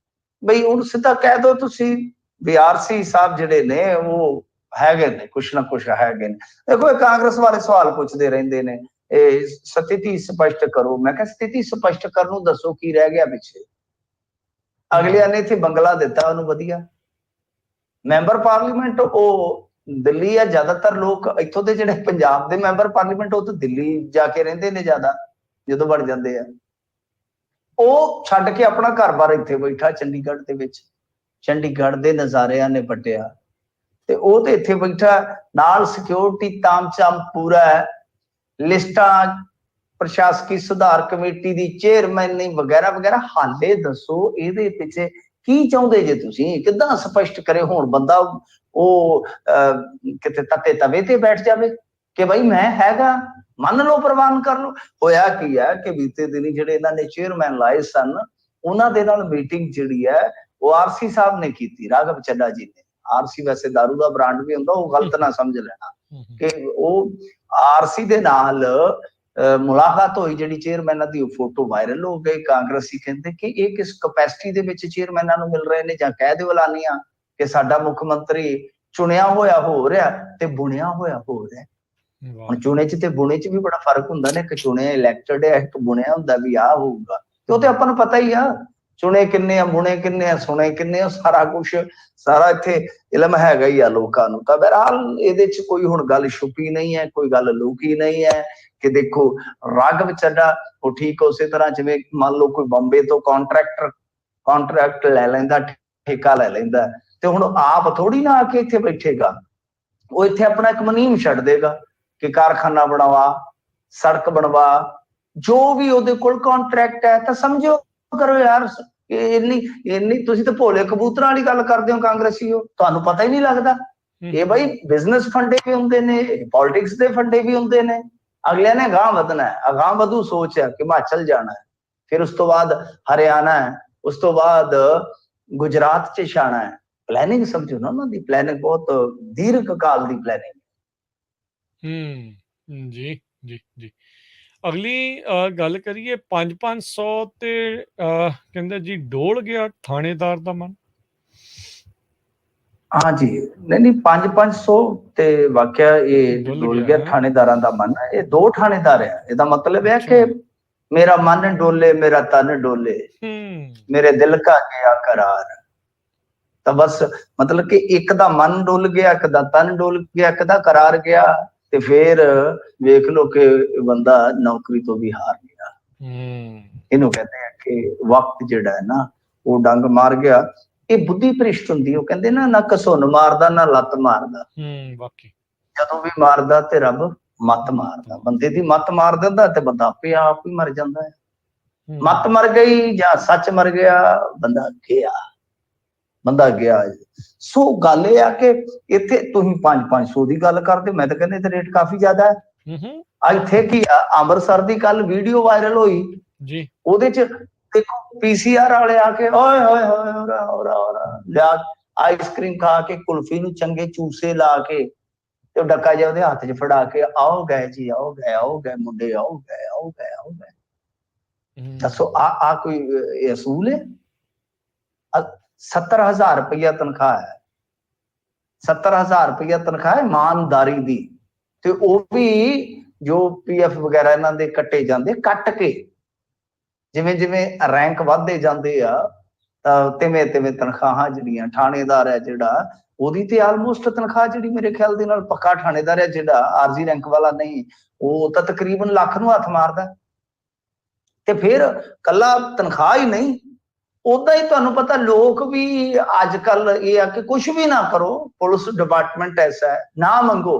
ਬਈ ਉਹਨੂੰ ਸਿੱਧਾ ਕਹਿ ਦੋ ਤੁਸੀਂ ਵੀ RC ਸਾਹਿਬ ਜਿਹੜੇ ਨੇ ਉਹ ਹੈਗੇ ਨੇ, ਕੁਛ ਨਾ ਕੁਛ ਹੈਗੇ ਨੇ। ਦੇਖੋ, ਇਹ ਕਾਂਗਰਸ ਵਾਲੇ ਸਵਾਲ ਪੁੱਛਦੇ ਰਹਿੰਦੇ ਨੇ, ਇਹ ਸਥਿਤੀ ਸਪਸ਼ਟ ਕਰੋ। ਮੈਂ ਕਿਹਾ ਸਥਿਤੀ ਸਪਸ਼ਟ ਕਰਨ ਨੂੰ ਦੱਸੋ ਕੀ ਰਹਿ ਗਿਆ ਪਿੱਛੇ? ਅਗਲਿਆਂ ਨੇ ਇੱਥੇ ਬੰਗਲਾ ਦਿੱਤਾ ਉਹਨੂੰ, ਵਧੀਆ ਮੈਂਬਰ ਪਾਰਲੀਮੈਂਟ ਉਹ ਦਿੱਲੀ ਆ। ਜ਼ਿਆਦਾਤਰ ਲੋਕ ਇੱਥੋਂ ਦੇ ਜਿਹੜੇ ਪੰਜਾਬ ਦੇ ਮੈਂਬਰ ਪਾਰਲੀਮੈਂਟ ਉਹ ਤਾਂ ਦਿੱਲੀ ਜਾ ਕੇ ਰਹਿੰਦੇ ਨੇ ਜ਼ਿਆਦਾ, ਜਦੋਂ ਬਣ ਜਾਂਦੇ ਆ। ਉਹ ਛੱਡ ਕੇ ਆਪਣਾ ਘਰ-ਬਾਰ ਇੱਥੇ ਬੈਠਾ ਚੰਡੀਗੜ੍ਹ ਦੇ ਵਿੱਚ, ਚੰਡੀਗੜ੍ਹ ਦੇ ਨਜ਼ਾਰਿਆਂ ਨੇ ਪੱਟਿਆ ਤੇ ਉਹ ਤੇ ਇੱਥੇ ਬੈਠਾ, ਨਾਲ ਸਿਕਿਉਰਿਟੀ ਤਾਮਝਾਮ ਪੂਰਾ ਹੈ, ਲਿਸਟਾਂ ਪ੍ਰਸ਼ਾਸਕੀ ਸੁਧਾਰ ਕਮੇਟੀ ਦੀ ਚੇਅਰਮੈਨ ਨਹੀਂ ਵਗੈਰਾ ਵਗੈਰਾ। ਹਾਲੇ ਦੱਸੋ ਇਹਦੇ ਪਿੱਛੇ ਕੀ ਚਾਹੁੰਦੇ ਜੇ ਤੁਸੀਂ? ਕਿੱਦਾਂ ਸਪਸ਼ਟ ਕਰੇ ਹੁਣ ਬੰਦਾ ਉਹ ਕਿਤੇ ਤੱਤੇ ਤਵੇ ਤੇ ਬੈਠ ਜਾਵੇ ਕਿ ਬਈ ਮੈਂ ਹੈਗਾ, ਮੰਨ ਲਓ, ਪ੍ਰਵਾਨ ਕਰ ਲਓ। ਹੋਇਆ ਕੀ ਹੈ ਕਿ ਬੀਤੇ ਦਿਨੀ ਜਿਹੜੇ ਇਹਨਾਂ ਨੇ ਚੇਅਰਮੈਨ ਲਾਏ ਸਨ, ਉਹਨਾਂ ਦੇ ਨਾਲ ਮੀਟਿੰਗ ਜਿਹੜੀ ਹੈ ਉਹ RC ਸਾਹਿਬ ਨੇ ਕੀਤੀ, ਰਾਘਵ ਚੱਡਾ ਜੀ ਨੇ। RC ਵੈਸੇ ਦਾਰੂ ਦਾ ਬ੍ਰਾਂਡ ਵੀ ਹੁੰਦਾ, ਉਹ ਗਲਤ ਨਾ ਸਮਝ ਲੈਣਾ ਕਿ ਉਹ RC ਦੇ ਨਾਲ ਮੁਲਾਕਾਤ ਹੋਈ ਜਿਹੜੀ ਚੇਅਰਮੈਨਾਂ ਦੀ, ਉਹ ਫੋਟੋ ਵਾਇਰਲ ਹੋ ਗਈ। ਕਾਂਗਰਸੀ ਕਹਿੰਦੇ ਕਿ ਇਹ ਕਿਸ ਕਪੈਸਿਟੀ ਦੇ ਵਿੱਚ ਚੇਅਰਮੈਨਾਂ ਨੂੰ ਮਿਲ ਰਹੇ ਨੇ, ਜਾਂ ਕਹਿ ਦਿਓ ਐਲਾਨੀਆਂ ਕਿ ਸਾਡਾ ਮੁੱਖ ਮੰਤਰੀ ਚੁਣਿਆ ਹੋਇਆ ਹੋ ਰਿਹਾ ਤੇ ਬੁਣਿਆ ਹੋਇਆ ਹੋ ਰਿਹਾ। ਹੁਣ ਚੁਣੇ 'ਚ ਤੇ ਬੁਣੇ 'ਚ ਵੀ ਬੜਾ ਫਰਕ ਹੁੰਦਾ ਨੇ, ਇੱਕ ਚੁਣਿਆ ਇਲੈਕਟਡ ਹੈ, ਇੱਕ ਬੁਣਿਆ ਹੁੰਦਾ ਵੀ ਆਹ ਹੋਊਗਾ। ਤੇ ਉਹ ਤੇ ਆਪਾਂ ਨੂੰ ਪਤਾ ਹੀ ਆ, ਚੁਣੇ ਕਿੰਨੇ ਆ, ਬੁਣੇ ਕਿੰਨੇ ਆ, ਸੁਣੇ ਕਿੰਨੇ ਆ, ਸਾਰਾ ਕੁਛ, ਸਾਰਾ ਇੱਥੇ ਇਲਮ ਹੈਗਾ ਹੀ ਆ ਲੋਕਾਂ ਨੂੰ। ਤਾਂ ਬਹਰਹਾਲ ਇਹਦੇ 'ਚ ਕੋਈ ਹੁਣ ਗੱਲ ਛੁਪੀ ਨਹੀਂ ਹੈ, ਕੋਈ ਗੱਲ ਲੁਕੀ ਨਹੀਂ ਹੈ ਕਿ ਦੇਖੋ ਰਾਘਵ ਚੱਡਾ ਉਹ ਠੀਕ ਉਸੇ ਤਰ੍ਹਾਂ ਜਿਵੇਂ ਮੰਨ ਲਓ ਕੋਈ ਬੰਬੇ ਤੋਂ ਕੰਟਰੈਕਟ ਲੈ ਲੈਂਦਾ, ਠੇਕਾ ਲੈ ਲੈਂਦਾ, ਤੇ ਹੁਣ ਆਪ ਥੋੜੀ ਨਾ ਆ ਕੇ ਇੱਥੇ ਬੈਠੇਗਾ। ਉਹ ਇੱਥੇ ਆਪਣਾ ਇੱਕ ਮੁਨੀਮ ਛੱਡ ਦੇਗਾ ਕਿ ਕਾਰਖਾਨਾ ਬਣਵਾ, ਸੜਕ ਬਣਵਾ, ਜੋ ਵੀ ਉਹਦੇ ਕੋਲ ਕੰਟਰੈਕਟ ਹੈ। ਤਾਂ ਸਮਝੋ ਕਰੋ ਯਾਰ, ਇੰਨੀ ਤੁਸੀਂ ਤਾਂ ਭੋਲੇ ਕਬੂਤਰਾਂ ਵਾਲੀ ਗੱਲ ਕਰਦੇ ਹੋ ਕਾਂਗਰਸੀ ਹੋ, ਤੁਹਾਨੂੰ ਪਤਾ ਹੀ ਨਹੀਂ ਲੱਗਦਾ। ਇਹ ਬਈ ਬਿਜ਼ਨਸ ਫੰਡੇ ਵੀ ਹੁੰਦੇ ਨੇ, ਪੋਲਿਟਿਕਸ ਦੇ ਫੰਡੇ ਵੀ ਹੁੰਦੇ ਨੇ। ਅਗਲਿਆਂ ਨੇ ਅਗਾਂਹ ਵਧਣਾ ਹੈ, ਅਗਾਂਹ ਵਧੂ ਸੋਚ ਹੈ ਕਿ ਹਿਮਾਚਲ ਜਾਣਾ ਹੈ, फिर उस तो बाद हरियाणा है, उस तो बाद गुजरात च छाना है। प्लानिंग समझो ना, उन्होंने प्लानिंग बहुत दीर्घ काल की प्लानिंग। जी जी जी। अगली गल करिए 500 ते कहंदे जी डोल गया थानेदार दा मन। हाँ जी, नहीं 500 ते वाकया ये डोल गया थानेदारां दा मन। ये 2 थानेदार है, ਇਹਦਾ मतलब है कि मेरा मन डोले मेरा तन डोले, मेरे दिल का गया करार। तो बस मतलब कि एक दा मन डोल गया, एक दा तन डोल गया, एक दा करार गया, ते फिर वेख लो कि बंदा नौकरी तो भी हार गया। इन्हों कहते हैं कि वक्त जिहड़ा है ना वो डंग मार गया। ये बुद्धि भ्रिष्ट हुंदी, वो कहंदे ना घसुन मारदा ना लत मारदा। वाकई ਜਦੋਂ ਵੀ ਮਾਰਦਾ ਤੇ ਰੱਬ ਮੱਤ ਮਾਰਦਾ। ਬੰਦੇ ਦੀ ਮੱਤ ਮਾਰ ਦਿੰਦਾ ਤੇ ਬੰਦਾ ਆਪੇ ਆਪ ਹੀ ਮਰ ਜਾਂਦਾ ਹੈ। ਮੱਤ ਮਰ ਗਈ ਜਾਂ ਸੱਚ ਮਰ ਗਿਆ, ਬੰਦਾ ਗਿਆ। ਸੋ ਗੱਲ ਇਹ ਆ ਕਿ ਇੱਥੇ ਤੁਸੀਂ 500 ਦੀ ਗੱਲ ਕਰਦੇ, ਮੈਂ ਤਾਂ ਕਹਿੰਦਾ ਇੱਥੇ ਰੇਟ ਕਾਫੀ ਜ਼ਿਆਦਾ ਹੈ। ਇੱਥੇ ਕੀ ਅੰਮ੍ਰਿਤਸਰ ਦੀ ਕੱਲ ਵੀਡੀਓ ਵਾਇਰਲ ਹੋਈ ਜੀ, ਉਹਦੇ ਚ ਦੇਖੋ ਪੀਸੀਆਰ ਵਾਲੇ ਆ ਕੇ ਓਏ ਹੋਏ ਹੋਏ ਹੋਰਾ ਲਿਆ ਆਈਸਕ੍ਰੀਮ ਖਾ ਕੇ ਕੁਲਫੀ ਨੂੰ ਚੰਗੇ ਚੂਸੇ ਲਾ ਕੇ ਤੇ ਡੱਕਾ ਜਿਹਾ ਉਹਦੇ ਹੱਥ 'ਚ ਫੜਾ ਕੇ ਆਓ ਗਏ ਜੀ, ਆਓ ਗਏ ਮੁੰਡੇ, ਆਓ ਗਏ। ਦੱਸੋ ਆ ਕੋਈ ਅਸੂਲ ਹੈ? 70,000 रुपया तनख्वाह है, 70,000 रुपया तनख्वाह ईमानदारी दी। ते वो भी जो PF वगैरह इन्हां दे कट्टे जांदे, कट के जिवें जिवें रैंक वधदे जांदे आ तिवें तिवें तनख्वाहां जिहड़ियां थानेदार है जिहड़ा ਉਹਦੀ ਤੇ ਆਲਮੋਸਟ ਤਨਖਾਹ ਜਿਹੜੀ ਮੇਰੇ ਖਿਆਲ ਦੇ ਨਾਲ ਪੱਕਾ ਥਾਣੇਦਾਰ ਹੈ ਜਿਹੜਾ ਆਰਜ਼ੀ ਰੈਂਕ ਵਾਲਾ ਨਹੀਂ, ਉਹ ਤਾਂ ਤਕਰੀਬਨ ਲੱਖ ਨੂੰ ਹੱਥ ਮਾਰਦਾ। ਤੇ ਫਿਰ ਕੱਲਾ ਤਨਖਾਹ ਹੀ ਨਹੀਂ, ਉਦਾਂ ਹੀ ਤੁਹਾਨੂੰ ਪਤਾ ਲੋਕ ਵੀ ਅੱਜ ਕੱਲ ਇਹ ਆ ਕਿ ਕੁਝ ਵੀ ਨਾ ਕਰੋ, ਪੁਲਿਸ ਡਿਪਾਰਟਮੈਂਟ ਐਸਾ ਹੈ, ਨਾ ਮੰਗੋ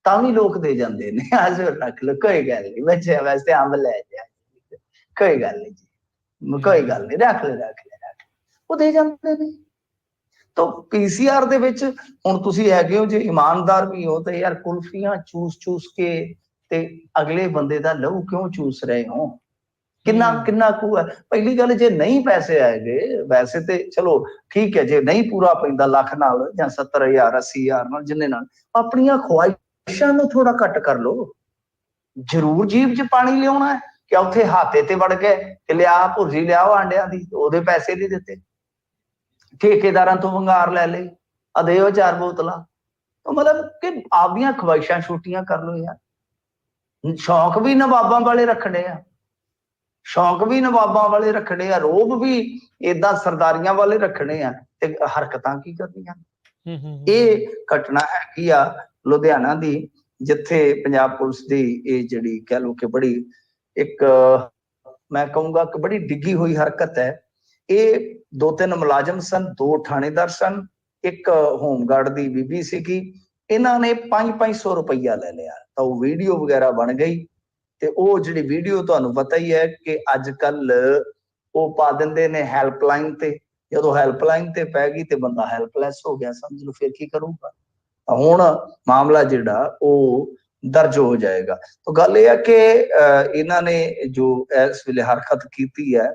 ਤਾਂ ਵੀ ਲੋਕ ਦੇ ਜਾਂਦੇ ਨੇ। ਅੱਜ ਰੱਖ ਲਓ, ਕੋਈ ਗੱਲ ਨਹੀਂ ਬੱਚੇ ਵਾਸਤੇ ਅੰਬ ਲੈ ਜਾ, ਕੋਈ ਗੱਲ ਨਹੀਂ ਜੀ, ਕੋਈ ਗੱਲ ਨਹੀਂ, ਰੱਖ ਲੈ ਉਹ ਦੇ ਜਾਂਦੇ ਨੇ। तो पीसीआर ਦੇ ਵਿੱਚ ਹੁਣ ਤੁਸੀਂ ਹੈਗੇ ਹੋ ਜੇ ਇਮਾਨਦਾਰ ਵੀ ਹੋ ਤੇ ਯਾਰ ਕੁਲਫੀਆਂ ਚੂਸ ਕੇ ਤੇ ਅਗਲੇ ਬੰਦੇ ਦਾ ਲਹੂ ਕਿਉਂ ਚੂਸ ਰਹੇ ਹੋ? ਕਿੰਨਾ ਕੁ ਹੈ? ਪਹਿਲੀ ਗੱਲ ਜੇ ਨਹੀਂ ਪੈਸੇ ਆਏਗੇ, ਵੈਸੇ ਤੇ ਚਲੋ ਠੀਕ ਹੈ, ਜੇ ਨਹੀਂ ਪੂਰਾ ਪੈਂਦਾ ਲੱਖ ਨਾਲ ਜਾਂ 70,000 80,000 ਨਾਲ, ਜਿੰਨੇ ਨਾਲ ਆਪਣੀਆਂ ਖੁਆਇਸ਼ਾਂ ਨੂੰ ਥੋੜਾ ਘੱਟ ਕਰ ਲਓ। ਜ਼ਰੂਰ ਜੀਬ 'ਚ ਪਾਣੀ ਲਿਆਉਣਾ ਹੈ ਕਿ ਉੱਥੇ ਹਾਤੇ ਤੇ ਵੜ ਗਏ ਤੇ ਲਿਆ ਭੁਰਜੀ ਲਿਆਓ ਆਂਡਿਆਂ ਦੀ, ਉਹਦੇ ਪੈਸੇ ਨਹੀਂ ਦਿੱਤੇ, ਠੇਕੇਦਾਰਾਂ ਤੋਂ ਵੰਗਾਰ ਲੈ ਲਈ, ਆ ਦਿਓ 4 ਬੋਤਲਾਂ। ਮਤਲਬ ਕਿ ਆਪਦੀਆਂ ਖਵਾਇਸ਼ਾਂ ਛੋਟੀਆਂ ਕਰ ਲਓ ਯਾਰ। ਸ਼ੌਕ ਵੀ ਨਵਾਬਾਂ ਵਾਲੇ ਰੱਖਣੇ ਆ, ਸ਼ੌਕ ਵੀ ਨਵਾਬਾਂ ਵਾਲੇ ਰੱਖਣੇ ਆ, ਰੋਬ ਵੀ ਏਦਾਂ ਸਰਦਾਰੀਆਂ ਵਾਲੇ ਰੱਖਣੇ ਆ, ਤੇ ਹਰਕਤਾਂ ਕੀ ਕਰਨੀਆਂ। ਇਹ ਘਟਨਾ ਹੈਗੀ ਆ ਲੁਧਿਆਣਾ ਦੀ, ਜਿੱਥੇ ਪੰਜਾਬ ਪੁਲਿਸ ਦੀ ਇਹ ਜਿਹੜੀ ਕਹਿ ਲਓ ਕਿ ਬੜੀ ਇੱਕ ਮੈਂ ਕਹੂੰਗਾ ਕਿ ਬੜੀ ਡਿੱਗੀ ਹੋਈ ਹਰਕਤ ਹੈ। ਇਹ 2-3 ਮੁਲਾਜ਼ਮ ਸਨ, 2 ਥਾਣੇਦਾਰ ਸਨ, ਇੱਕ ਹੋਮਗਾਰਡ ਦੀ ਬੀਬੀ ਸੀਗੀ। ਇਹਨਾਂ ਨੇ 500 ਰੁਪਈਆ ਲੈ ਲਿਆ ਤਾਂ ਉਹ ਵੀਡੀਓ ਵਗੈਰਾ ਬਣ ਗਈ। ਤੇ ਉਹ ਜਿਹੜੀ ਵੀਡੀਓ ਤੁਹਾਨੂੰ ਪਤਾ ਹੀ ਹੈ ਕਿ ਅੱਜ ਕੱਲ ਉਹ ਪਾ ਦਿੰਦੇ ਨੇ ਹੈਲਪਲਾਈਨ ਤੇ, ਜਦੋਂ ਹੈਲਪਲਾਈਨ ਤੇ ਪੈ ਗਈ ਤੇ ਬੰਦਾ ਹੈਲਪਲੈਸ ਹੋ ਗਿਆ, ਸਮਝ ਲਓ ਫਿਰ ਕੀ ਕਰੂਗਾ। ਹੁਣ ਮਾਮਲਾ ਜਿਹੜਾ ਉਹ ਦਰਜ ਹੋ ਜਾਏਗਾ। ਤਾਂ ਗੱਲ ਇਹ ਹੈ ਕਿ ਇਹਨਾਂ ਨੇ ਜੋ ਇਸ ਵੇਲੇ ਹਰਕਤ ਕੀਤੀ ਹੈ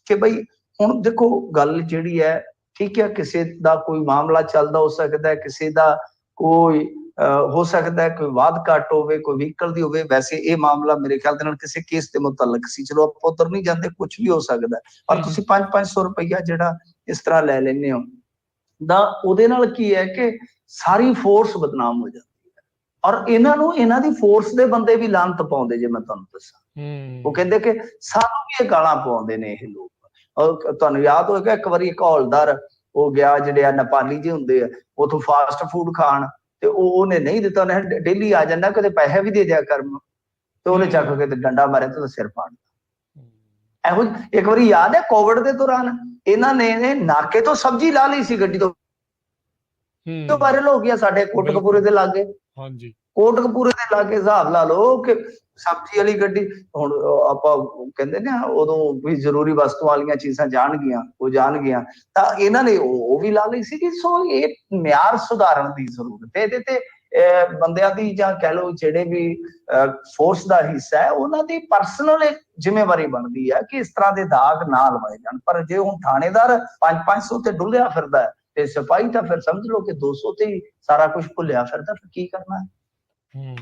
ਕਿ ਬਈ ਹੁਣ ਦੇਖੋ ਗੱਲ ਜਿਹੜੀ ਹੈ ਠੀਕ ਹੈ, ਕਿਸੇ ਦਾ ਕੋਈ ਮਾਮਲਾ ਚੱਲਦਾ ਹੋ ਸਕਦਾ ਹੈ, ਕਿਸੇ ਦਾ ਕੋਈ ਹੋ ਸਕਦਾ ਹੈ ਕੋਈ ਵਾਦ ਘਾਟ ਹੋਵੇ, ਕੋਈ ਵਹੀਕਲ ਦੀ ਹੋਵੇ। ਵੈਸੇ ਇਹ ਮਾਮਲਾ ਮੇਰੇ ਖਿਆਲ ਦੇ ਨਾਲ ਕਿਸੇ ਕੇਸ ਦੇ ਮੁਤਲਕ ਸੀ, ਚਲੋ ਆਪਾਂ ਉੱਧਰ ਨਹੀਂ ਜਾਂਦੇ, ਕੁਝ ਵੀ ਹੋ ਸਕਦਾ, ਪਰ ਤੁਸੀਂ 500 ਰੁਪਈਆ ਜਿਹੜਾ ਇਸ ਤਰ੍ਹਾਂ ਲੈ ਲੈਂਦੇ ਹੋ ਤਾਂ ਉਹਦੇ ਨਾਲ ਕੀ ਹੈ ਕਿ ਸਾਰੀ ਫੋਰਸ ਬਦਨਾਮ ਹੋ ਜਾਂਦੀ ਹੈ। ਔਰ ਇਹਨਾਂ ਨੂੰ ਇਹਨਾਂ ਦੀ ਫੋਰਸ ਦੇ ਬੰਦੇ ਵੀ ਲਾਹਨਤ ਪਾਉਂਦੇ, ਜੇ ਮੈਂ ਤੁਹਾਨੂੰ ਦੱਸਾਂ। ਉਹ ਕਹਿੰਦੇ ਕਿ ਸਾਨੂੰ ਵੀ ਇਹ ਗਾਲਾਂ ਪਾਉਂਦੇ ਨੇ ਇਹ ਲੋਕ। ਔਰ ਤੁਹਾਨੂੰ ਯਾਦ ਹੋਏਗਾ ਇੱਕ ਵਾਰੀ ਇੱਕ ਹੌਲਦਾਰ ਉਹ ਗਿਆ, ਜਿਹੜੇ ਆ ਨੇਪਾਲੀ ਜਿਹੇ ਹੁੰਦੇ ਆ, ਉਥੋਂ ਫਾਸਟ ਫੂਡ ਖਾਣ, ਤੇ ਉਹਨੇ ਨਹੀਂ ਦਿੱਤਾ, ਉਹਨੇ ਡੇਲੀ ਆ ਜਾਂਦਾ, ਕਦੇ ਪੈਸੇ ਵੀ ਦੇ ਦਿਆ ਕਰ, ਤੇ ਉਹਨੇ ਚੱਕ ਕੇ ਤੇ ਡੰਡਾ ਮਾਰਿਆ ਤੇ ਸਿਰ ਪਾੜ ਦਿੱਤਾ। ਇਹੋ ਇੱਕ ਵਾਰੀ ਯਾਦ ਹੈ ਕੋਵਿਡ ਦੇ ਦੌਰਾਨ ਇਹਨਾਂ ਨੇ ਨਾਕੇ ਤੋਂ ਸਬਜ਼ੀ ਲਾ ਲਈ ਸੀ ਗੱਡੀ ਤੋਂ, ਵਾਇਰਲ ਹੋ ਗਿਆ ਸਾਡੇ ਕੋਟਕਪੂਰੇ ਦੇ ਲਾਗੇ। ਹਾਂਜੀ, ਕੋਟਕਪੂਰੇ ਦੇ ਲਾਗੇ ਹਿਸਾਬ ਲਾ ਲਓ ਕਿ ਸਬਜ਼ੀ ਵਾਲੀ ਗੱਡੀ, ਹੁਣ ਆਪਾਂ ਕਹਿੰਦੇ ਨੇ ਉਦੋਂ ਵੀ ਜ਼ਰੂਰੀ ਵਸਤੂਆਂ ਵਾਲੀਆਂ ਚੀਜ਼ਾਂ ਜਾਣਗੀਆਂ, ਉਹ ਜਾਣਗੀਆਂ, ਤਾਂ ਇਹਨਾਂ ਨੇ ਉਹ ਵੀ ਲਾ ਲਈ ਸੀਗੀ। ਸੋ ਇਹ ਮਿਆਰ ਸੁਧਾਰਨ ਦੀ ਜ਼ਰੂਰਤ ਹੈ, ਇਹਦੇ ਤੇ ਬੰਦਿਆਂ ਦੀ ਜਾਂ ਕਹਿ ਲਓ ਜਿਹੜੇ ਵੀ ਫੋਰਸ ਦਾ ਹਿੱਸਾ ਹੈ ਉਹਨਾਂ ਦੀ ਪਰਸਨਲ ਜ਼ਿੰਮੇਵਾਰੀ ਬਣਦੀ ਹੈ ਕਿ ਇਸ ਤਰ੍ਹਾਂ ਦੇ ਦਾਗ ਨਾ ਲਵਾਏ ਜਾਣ। ਪਰ ਜੇ ਹੁਣ ਥਾਣੇਦਾਰ 500 ਤੇ ਡੁੱਲਿਆ ਫਿਰਦਾ ਹੈ ਤੇ ਸਿਪਾਹੀ ਤਾਂ ਫਿਰ ਸਮਝ ਲਓ ਕਿ 200 ਤੇ ਹੀ ਸਾਰਾ ਕੁਝ ਭੁੱਲਿਆ ਫਿਰਦਾ, ਫਿਰ ਕੀ ਕਰਨਾ ਹੈ।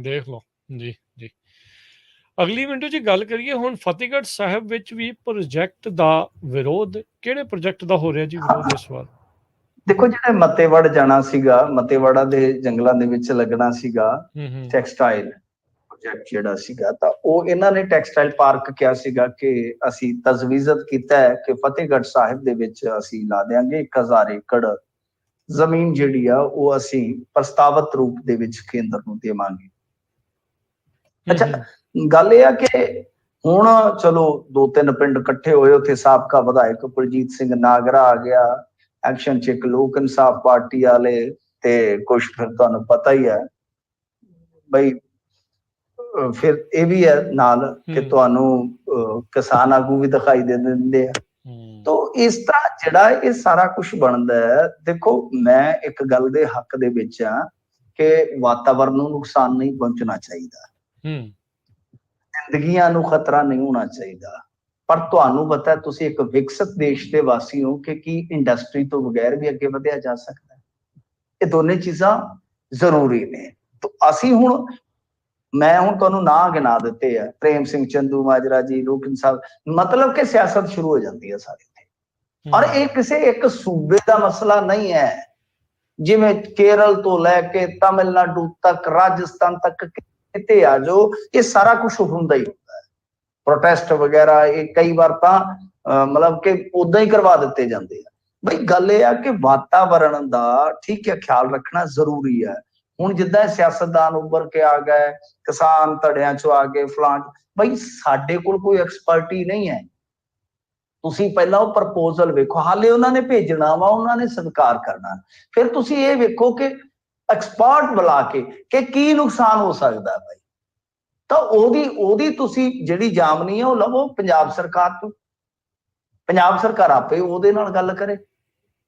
ਦੇਖ ਲਓ ਜੀ ਜੀ। ਅਗਲੀ ਮਿੰਟੋ ਜੀ ਗੱਲ ਕਰੀਏ ਹੁਣ ਫਤਿਹਗੜ੍ਹ ਸਾਹਿਬ ਵਿੱਚ ਵੀ ਪ੍ਰੋਜੈਕਟ ਦਾ ਵਿਰੋਧ, ਕਿਹੜੇ ਪ੍ਰੋਜੈਕਟ ਦਾ ਹੋ ਰਿਹਾ ਜੀ ਵਿਰੋਧ ਇਸ ਵਾਰ? ਦੇਖੋ ਜਿਹੜੇ ਮੱਤੇਵੜ ਜਾਣਾ ਸੀਗਾ, ਮੱਤੇਵੜਾ ਦੇ ਜੰਗਲਾਂ ਦੇ ਵਿੱਚ ਲੱਗਣਾ ਸੀਗਾ ਟੈਕਸਟਾਈਲ ਪ੍ਰੋਜੈਕਟ ਜਿਹੜਾ ਸੀਗਾ, ਤਾਂ ਉਹ ਇਹਨਾਂ ਨੇ ਟੈਕਸਟਾਈਲ ਪਾਰਕ ਕਿਹਾ ਸੀਗਾ ਕਿ ਅਸੀਂ ਤਜਵੀਜ਼ਤ ਕੀਤਾ ਹੈ ਕਿ ਫਤਿਹਗੜ੍ਹ ਸਾਹਿਬ ਦੇ ਵਿੱਚ ਅਸੀਂ ਲਾ ਦਿਆਂਗੇ 1000 ਏਕੜ ਜ਼ਮੀਨ ਜਿਹੜੀ ਆ ਉਹ ਅਸੀਂ ਪ੍ਰਸਤਾਵਿਤ ਰੂਪ ਦੇ ਵਿੱਚ ਕੇਂਦਰ ਨੂੰ ਦੇਵਾਂਗੇ। ਅੱਛਾ, ਗੱਲ ਇਹ ਆ ਕਿ ਹੁਣ ਚਲੋ 2-3 ਪਿੰਡ ਇਕੱਠੇ ਹੋਏ, ਉੱਥੇ ਸਾਬਕਾ ਵਿਧਾਇਕ ਕੁਲਜੀਤ ਸਿੰਘ ਨਾਗਰਾ ਆ ਗਿਆ, ਐਕਸ਼ਨ ਚ ਇੱਕ ਲੋਕ ਇਨਸਾਫ ਪਾਰਟੀ ਵਾਲੇ, ਤੇ ਕੁਛ ਫਿਰ ਤੁਹਾਨੂੰ ਪਤਾ ਹੀ ਹੈ ਬਈ ਫਿਰ ਇਹ ਵੀ ਹੈ ਨਾਲ ਕਿ ਤੁਹਾਨੂੰ ਕਿਸਾਨ ਆਗੂ ਵੀ ਦਿਖਾਈ ਦੇ ਦਿੰਦੇ ਆ। ਤੋ ਇਸ ਤਰ੍ਹਾਂ ਜਿਹੜਾ ਇਹ ਸਾਰਾ ਕੁਝ ਬਣਦਾ ਹੈ, ਦੇਖੋ ਮੈਂ ਇੱਕ ਗੱਲ ਦੇ ਹੱਕ ਦੇ ਵਿੱਚ ਆ ਕਿ ਵਾਤਾਵਰਨ ਨੂੰ ਨੁਕਸਾਨ ਨਹੀਂ ਪਹੁੰਚਣਾ ਚਾਹੀਦਾ, ਜ਼ਿੰਦਗੀਆਂ ਨੂੰ ਖਤਰਾ ਨਹੀਂ ਹੋਣਾ ਚਾਹੀਦਾ। ਪਰ ਤੁਹਾਨੂੰ ਪਤਾ ਹੈ ਤੁਸੀਂ ਇੱਕ ਵਿਕਸਿਤ ਦੇਸ਼ ਦੇ ਵਾਸੀ ਹੋ ਕਿ ਕੀ ਇੰਡਸਟਰੀ ਤੋਂ ਬਗੈਰ ਵੀ ਅੱਗੇ ਵਧਿਆ ਜਾ ਸਕਦਾ ਹੈ? ਇਹ ਦੋਨੇ ਚੀਜ਼ਾਂ ਜ਼ਰੂਰੀ ਨੇ। ਤਾਂ ਅਸੀਂ ਹੁਣ ਮੈਂ ਹੁਣ ਤੁਹਾਨੂੰ ਨਾਂ ਗਿਣਾ ਦਿੱਤੇ ਆ, ਪ੍ਰੇਮ ਸਿੰਘ ਚੰਦੂ ਮਾਜਰਾ ਜੀ, ਲੋਕ ਇਨਸਾਫ, ਮਤਲਬ ਕਿ ਸਿਆਸਤ ਸ਼ੁਰੂ ਹੋ ਜਾਂਦੀ ਹੈ ਸਾਰੇ। ਔਰ ਇਹ ਕਿਸੇ ਇੱਕ ਸੂਬੇ ਦਾ ਮਸਲਾ ਨਹੀਂ ਹੈ, ਜਿਵੇਂ ਕੇਰਲ ਤੋਂ ਲੈ ਕੇ ਤਮਿਲਨਾਡੂ ਤੱਕ, ਰਾਜਸਥਾਨ ਤੱਕ ਕਿਤੇ ਆ ਜਾਓ, ਇਹ ਸਾਰਾ ਕੁਝ ਹੁੰਦਾ ਹੀ ਹੁੰਦਾ ਹੈ। ਪ੍ਰੋਟੈਸਟ ਵਗੈਰਾ ਇਹ ਕਈ ਵਾਰ ਤਾਂ ਮਤਲਬ ਕਿ ਉਦਾਂ ਹੀ ਕਰਵਾ ਦਿੱਤੇ ਜਾਂਦੇ ਆ। ਬਈ ਗੱਲ ਇਹ ਆ ਕਿ ਵਾਤਾਵਰਣ ਦਾ ਠੀਕ ਹੈ ਖਿਆਲ ਰੱਖਣਾ ਜ਼ਰੂਰੀ ਹੈ। ਹੁਣ ਜਿੱਦਾਂ ਸਿਆਸਤਦਾਨ ਉੱਭਰ ਕੇ ਆ ਗਏ, ਕਿਸਾਨ ਧੜਿਆਂ ਚੋਂ ਆ ਗਏ, ਫਲਾਂਟ, ਬਈ ਸਾਡੇ ਕੋਲ ਕੋਈ ਐਕਸਪਰਟੀ ਨਹੀਂ ਹੈ। ਤੁਸੀਂ ਪਹਿਲਾਂ ਉਹ ਪ੍ਰਪੋਜ਼ਲ ਵੇਖੋ, ਹਾਲੇ ਉਹਨਾਂ ਨੇ ਭੇਜਣਾ ਵਾ, ਉਹਨਾਂ ਨੇ ਸਵੀਕਾਰ ਕਰਨਾ, ਫਿਰ ਤੁਸੀਂ ਇਹ ਵੇਖੋ ਕਿ ਐਕਸਪਰਟ ਬੁਲਾ ਕੇ ਕਿ ਕੀ ਨੁਕਸਾਨ ਹੋ ਸਕਦਾ ਭਾਈ, ਤਾਂ ਉਹਦੀ ਤੁਸੀਂ ਜਿਹੜੀ ਜਾਮਨੀ ਹੈ ਉਹ ਲਵੋ ਪੰਜਾਬ ਸਰਕਾਰ ਤੋਂ। ਪੰਜਾਬ ਸਰਕਾਰ ਆਪੇ ਉਹਦੇ ਨਾਲ ਗੱਲ ਕਰੇ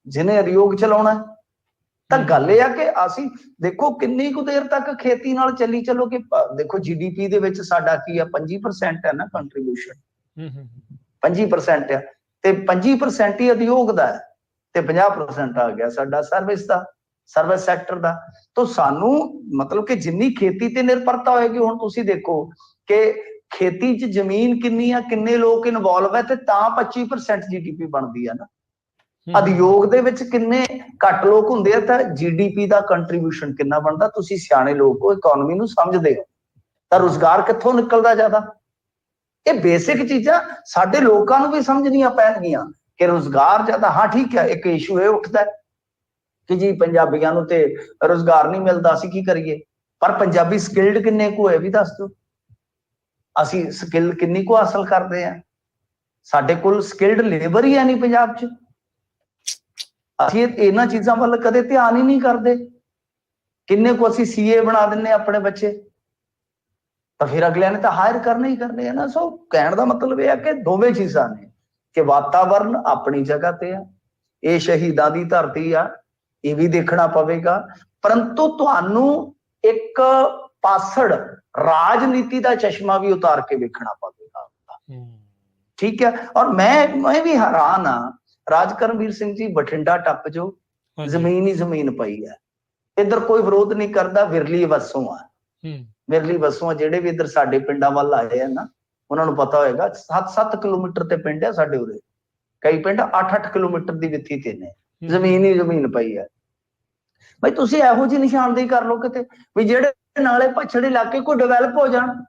ਜਿਹਨੇ ਉਦਯੋਗ ਚਲਾਉਣਾ। ਤਾਂ ਗੱਲ ਇਹ ਆ ਕਿ ਅਸੀਂ ਦੇਖੋ ਕਿੰਨੀ ਕੁ ਦੇਰ ਤੱਕ ਖੇਤੀ ਨਾਲ ਚੱਲੀ ਚੱਲੋ ਕਿ ਦੇਖੋ GDP ਦੇ ਵਿੱਚ ਸਾਡਾ ਕੀ ਆ 25% ਹੈ ਨਾ ਕੰਟਰੀਬਿਊਸ਼ਨ, 25% ਆ, ਤੇ 25% ਹੀ ਉਦਯੋਗ ਦਾ ਹੈ ਤੇ 50% ਆ ਗਿਆ ਸਾਡਾ ਸਰਵਿਸ ਦਾ, ਸਰਵਿਸ ਸੈਕਟਰ ਦਾ। ਤਾਂ ਸਾਨੂੰ ਮਤਲਬ ਕਿ ਜਿੰਨੀ ਖੇਤੀ ਤੇ ਨਿਰਭਰਤਾ ਹੋਏਗੀ, ਹੁਣ ਤੁਸੀਂ ਦੇਖੋ ਕਿ ਖੇਤੀ 'ਚ ਜ਼ਮੀਨ ਕਿੰਨੀ ਆ, ਕਿੰਨੇ ਲੋਕ ਇਨਵੋਲਵ ਹੈ, ਤੇ ਤਾਂ 25% GDP ਬਣਦੀ ਆ ਨਾ। ਉਦਯੋਗ ਦੇ ਵਿੱਚ ਕਿੰਨੇ ਘੱਟ ਲੋਕ ਹੁੰਦੇ ਆ ਤਾਂ GDP ਦਾ ਕੰਟਰੀਬਿਊਸ਼ਨ ਕਿੰਨਾ ਬਣਦਾ। ਤੁਸੀਂ ਸਿਆਣੇ ਲੋਕ ਹੋ, ਇਕਨੋਮੀ ਨੂੰ ਸਮਝਦੇ ਹੋ, ਤਾਂ ਰੁਜ਼ਗਾਰ ਕਿੱਥੋਂ ਨਿਕਲਦਾ ਜ਼ਿਆਦਾ। ਇਹ ਬੇਸਿਕ ਚੀਜ਼ਾਂ ਸਾਡੇ ਲੋਕਾਂ ਨੂੰ ਵੀ ਸਮਝਣੀਆਂ ਪੈਣਗੀਆਂ ਕਿ ਰੁਜ਼ਗਾਰ ਜ਼ਿਆਦਾ। ਹਾਂ ਠੀਕ ਹੈ, ਇੱਕ ਇਸ਼ੂ ਇਹ ਉੱਠਦਾ ਕਿ ਜੀ ਪੰਜਾਬੀਆਂ ਨੂੰ ਤੇ ਰੁਜ਼ਗਾਰ ਨਹੀਂ ਮਿਲਦਾ, ਅਸੀਂ ਕੀ ਕਰੀਏ। ਪਰ ਪੰਜਾਬੀ ਸਕਿਲਡ ਕਿੰਨੇ ਕੁ ਹੋਏ ਵੀ ਦੱਸ ਦਿਓ, ਅਸੀਂ ਸਕਿੱਲ ਕਿੰਨੀ ਕੁ ਹਾਸਲ ਕਰਦੇ ਆ। ਸਾਡੇ ਕੋਲ ਸਕਿਲਡ ਲੇਬਰ ਹੀ ਹੈ ਨਹੀਂ ਪੰਜਾਬ 'ਚ। ਅਸੀਂ ਇਹਨਾਂ ਚੀਜ਼ਾਂ ਵੱਲ ਕਦੇ ਧਿਆਨ ਹੀ ਨਹੀਂ ਕਰਦੇ। ਕਿੰਨੇ ਕੁ ਅਸੀਂ CA ਬਣਾ ਦਿੰਨੇ ਆਪਣੇ ਬੱਚੇ, ਤਾਂ ਫਿਰ ਅਗਲਿਆਂ ਨੇ ਤਾਂ ਹਾਇਰ ਕਰਨੇ ਹੀ ਕਰਨੇ ਹੈ ਨਾ। ਸੋ ਕਹਿਣ ਦਾ ਮਤਲਬ ਇਹ ਹੈ ਕਿ ਦੋਵੇਂ ਚੀਜ਼ਾਂ ਨੇ ਕਿ ਵਾਤਾਵਰਨ ਆਪਣੀ ਜਗ੍ਹਾ ਤੇ ਆ, ਇਹ ਸ਼ਹੀਦਾਂ ਦੀ ਧਰਤੀ ਆ, ਇਹ ਵੀ ਦੇਖਣਾ ਪਵੇਗਾ, ਪਰੰਤੂ ਤੁਹਾਨੂੰ ਇੱਕ ਪਾਸੜ ਰਾਜਨੀਤੀ ਦਾ ਚਸ਼ਮਾ ਵੀ ਉਤਾਰ ਕੇ ਵੇਖਣਾ ਪਵੇਗਾ। ਠੀਕ ਹੈ। ਔਰ ਮੈਂ ਵੀ ਹੈਰਾਨ ਆ, ਰਾਜ ਕਰਮਵੀਰ ਸਿੰਘ ਜੀ ਬਠਿੰਡਾ ਟੱਪ ਜੋ, ਜ਼ਮੀਨ ਹੀ ਜ਼ਮੀਨ ਪਈ ਹੈ, ਇੱਧਰ ਕੋਈ ਵਿਰੋਧ ਨਹੀਂ ਕਰਦਾ। ਵਿਰਲੀ ਵਸੋਂ ਆ, ਵਿਰਲੀ ਵਸੋਂ ਆ, ਜਿਹੜੇ ਵੀ ਇੱਧਰ ਸਾਡੇ ਪਿੰਡਾਂ ਵੱਲ ਆਏ ਆ ਨਾ, ਉਹਨਾਂ ਨੂੰ ਪਤਾ ਹੋਏਗਾ 7-7 ਕਿਲੋਮੀਟਰ ਤੇ ਪਿੰਡ ਆ ਸਾਡੇ ਉਰੇ, ਕਈ ਪਿੰਡ 8-8 ਕਿਲੋਮੀਟਰ ਦੀ ਵਿੱਥੀ ਤੇ ਨੇ, ਜ਼ਮੀਨ ਹੀ ਜ਼ਮੀਨ ਪਈ ਹੈ। ਬਈ ਤੁਸੀਂ ਇਹੋ ਜਿਹੀ ਨਿਸ਼ਾਨਦੇਹੀ ਕਰ ਲਓ ਕਿਤੇ ਵੀ ਜਿਹੜੇ ਨਾਲੇ ਪਛੜੇ ਇਲਾਕੇ ਕੋਈ ਡਿਵੈਲਪ ਹੋ ਜਾਣ,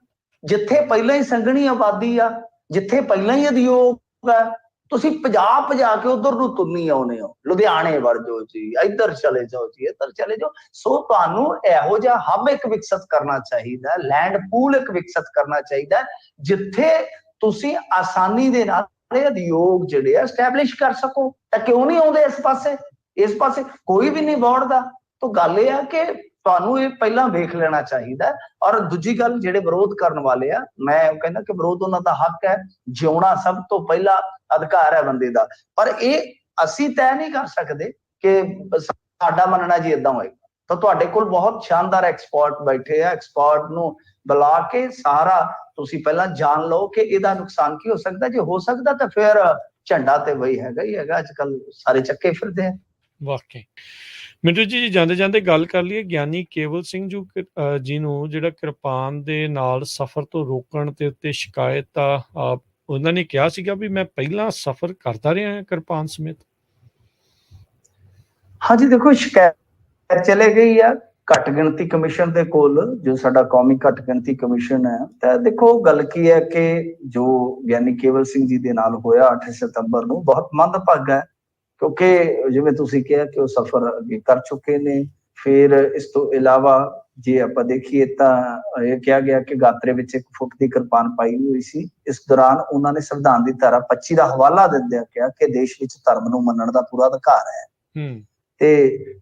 ਜਿੱਥੇ ਪਹਿਲਾਂ ਹੀ ਸੰਘਣੀ ਆਬਾਦੀ ਆ, ਜਿੱਥੇ ਪਹਿਲਾਂ ਹੀ ਉਦਯੋਗ ਹੈ, ਤੁਸੀਂ ਭਜਾ ਕੇ ਉਧਰ ਨੂੰ ਤੁਰਨੀ ਆਉਨੇ ਹੋ, ਲੁਧਿਆਣੇ ਵੜ ਜਾਓ ਜੀ, ਇੱਧਰ ਚਲੇ ਜਾਓ ਜੀ, ਇੱਧਰ ਚਲੇ ਜਾਓ। ਸੋ ਤੁਹਾਨੂੰ ਇਹੋ ਜਿਹਾ ਹੱਬ ਇੱਕ ਵਿਕਸਿਤ ਕਰਨਾ ਚਾਹੀਦਾ, ਲੈਂਡ ਪੂਲ ਇੱਕ ਵਿਕਸਿਤ ਕਰਨਾ ਚਾਹੀਦਾ, ਜਿੱਥੇ ਤੁਸੀਂ ਆਸਾਨੀ ਦੇ ਨਾਲ ਉਦਯੋਗ ਜਿਹੜੇ ਆ ਐਸਟੈਬਲਿਸ਼ ਕਰ ਸਕੋ। ਤਾਂ ਕਿਉਂ ਨਹੀਂ ਆਉਂਦੇ ਇਸ ਪਾਸੇ? ਇਸ ਪਾਸੇ ਕੋਈ ਵੀ ਨਹੀਂ ਬੋੜਦਾ। ਤਾਂ ਗੱਲ ਇਹ ਆ ਕਿ ਤੁਹਾਨੂੰ ਇਹ ਪਹਿਲਾਂ ਵੇਖ ਲੈਣਾ ਚਾਹੀਦਾ। ਔਰ ਦੂਜੀ ਗੱਲ, ਜਿਹੜੇ ਵਿਰੋਧ ਕਰਨ ਵਾਲੇ ਆ, ਮੈਂ ਕਹਿੰਦਾ ਕਿ ਵਿਰੋਧ ਉਹਨਾਂ ਦਾ ਹੱਕ ਹੈ, ਜਿਉਣਾ ਸਭ ਤੋਂ ਪਹਿਲਾ ਅਧਿਕਾਰ ਹੈ ਬੰਦੇ ਦਾ। ਪਰ ਇਹ ਅਸੀਂ ਤੈਅ ਨਹੀਂ ਕਰ ਸਕਦੇ ਕਿ ਸਾਡਾ ਮੰਨਣਾ ਜੀ ਏਦਾਂ ਹੋਏਗਾ। ਤਾਂ ਤੁਹਾਡੇ ਕੋਲ ਬਹੁਤ ਸ਼ਾਨਦਾਰ ਐਕਸਪਰਟ ਬੈਠੇ ਆ, ਐਕਸਪਰਟ ਨੂੰ ਬੁਲਾ ਕੇ ਸਾਰਾ ਤੁਸੀਂ ਪਹਿਲਾਂ ਜਾਣ ਲਓ ਕਿ ਇਹਦਾ ਨੁਕਸਾਨ ਕੀ ਹੋ ਸਕਦਾ। ਜੇ ਹੋ ਸਕਦਾ ਤਾਂ ਫਿਰ ਝੰਡਾ ਤੇ ਵਹੀ ਹੈਗਾ ਹੀ ਹੈਗਾ, ਅੱਜ ਕੱਲ ਸਾਰੇ ਚੱਕੇ ਫਿਰਦੇ ਆ। ਵਾਕਈ ਮਿੰਟੂ ਜੀ ਜਾਂਦੇ ਜਾਂਦੇ ਗੱਲ ਕਰ ਲਈਏ ਗਿਆਨੀ ਕੇਵਲ ਸਿੰਘ ਜੀ ਨੂੰ ਜਿਹੜਾ ਕਿਰਪਾਨ ਦੇ ਨਾਲ ਸਫ਼ਰ ਤੋਂ ਰੋਕਣ ਦੇ ਉੱਤੇ ਸ਼ਿਕਾਇਤ ਆ, ਉਹਨਾਂ ਨੇ ਕਿਹਾ ਸੀਗਾ ਵੀ ਮੈਂ ਪਹਿਲਾਂ ਸਫ਼ਰ ਕਰਦਾ ਰਿਹਾ ਹਾਂ ਕਿਰਪਾਨ ਸਮੇਤ। ਹਾਂਜੀ ਦੇਖੋ, ਸ਼ਿਕਾਇਤ ਚਲੇ ਗਈ ਆ ਘੱਟ ਗਿਣਤੀ ਕਮਿਸ਼ਨ ਦੇ ਕੋਲ, ਜੋ ਸਾਡਾ ਕੌਮੀ ਘੱਟ ਗਿਣਤੀ ਕਮਿਸ਼ਨ ਹੈ। ਤਾਂ ਦੇਖੋ ਗੱਲ ਕੀ ਹੈ ਕਿ ਜੋ ਗਿਆਨੀ ਕੇਵਲ ਸਿੰਘ ਜੀ ਦੇ ਨਾਲ ਹੋਇਆ 8 ਸਤੰਬਰ ਨੂੰ ਬਹੁਤ ਮੰਦਭਾਗਾ ਹੈ, ਕਿਉਂਕਿ ਜਿਵੇਂ ਤੁਸੀਂ ਕਿਹਾ ਕਿ ਉਹ ਸਫ਼ਰ ਅੱਗੇ ਕਰ ਚੁੱਕੇ ਨੇ। ਫਿਰ ਇਸ ਤੋਂ ਇਲਾਵਾ ਜੇ ਆਪਾਂ ਦੇਖੀਏ ਤਾਂ ਇਹ ਕਿਹਾ ਗਿਆ ਕਿ ਗਾਤਰੇ ਵਿੱਚ 1 ਫੁੱਟ ਦੀ ਕਿਰਪਾਨ ਪਾਈ ਹੋਈ ਸੀ। ਇਸ ਦੌਰਾਨ ਉਹਨਾਂ ਨੇ ਸੰਵਿਧਾਨ ਦੀ ਧਾਰਾ 25 ਦਾ ਹਵਾਲਾ ਦਿੰਦਿਆਂ ਕਿਹਾ ਕਿ ਦੇਸ਼ ਵਿੱਚ ਧਰਮ ਨੂੰ ਮੰਨਣ ਦਾ ਪੂਰਾ ਅਧਿਕਾਰ ਹੈ। ਤੇ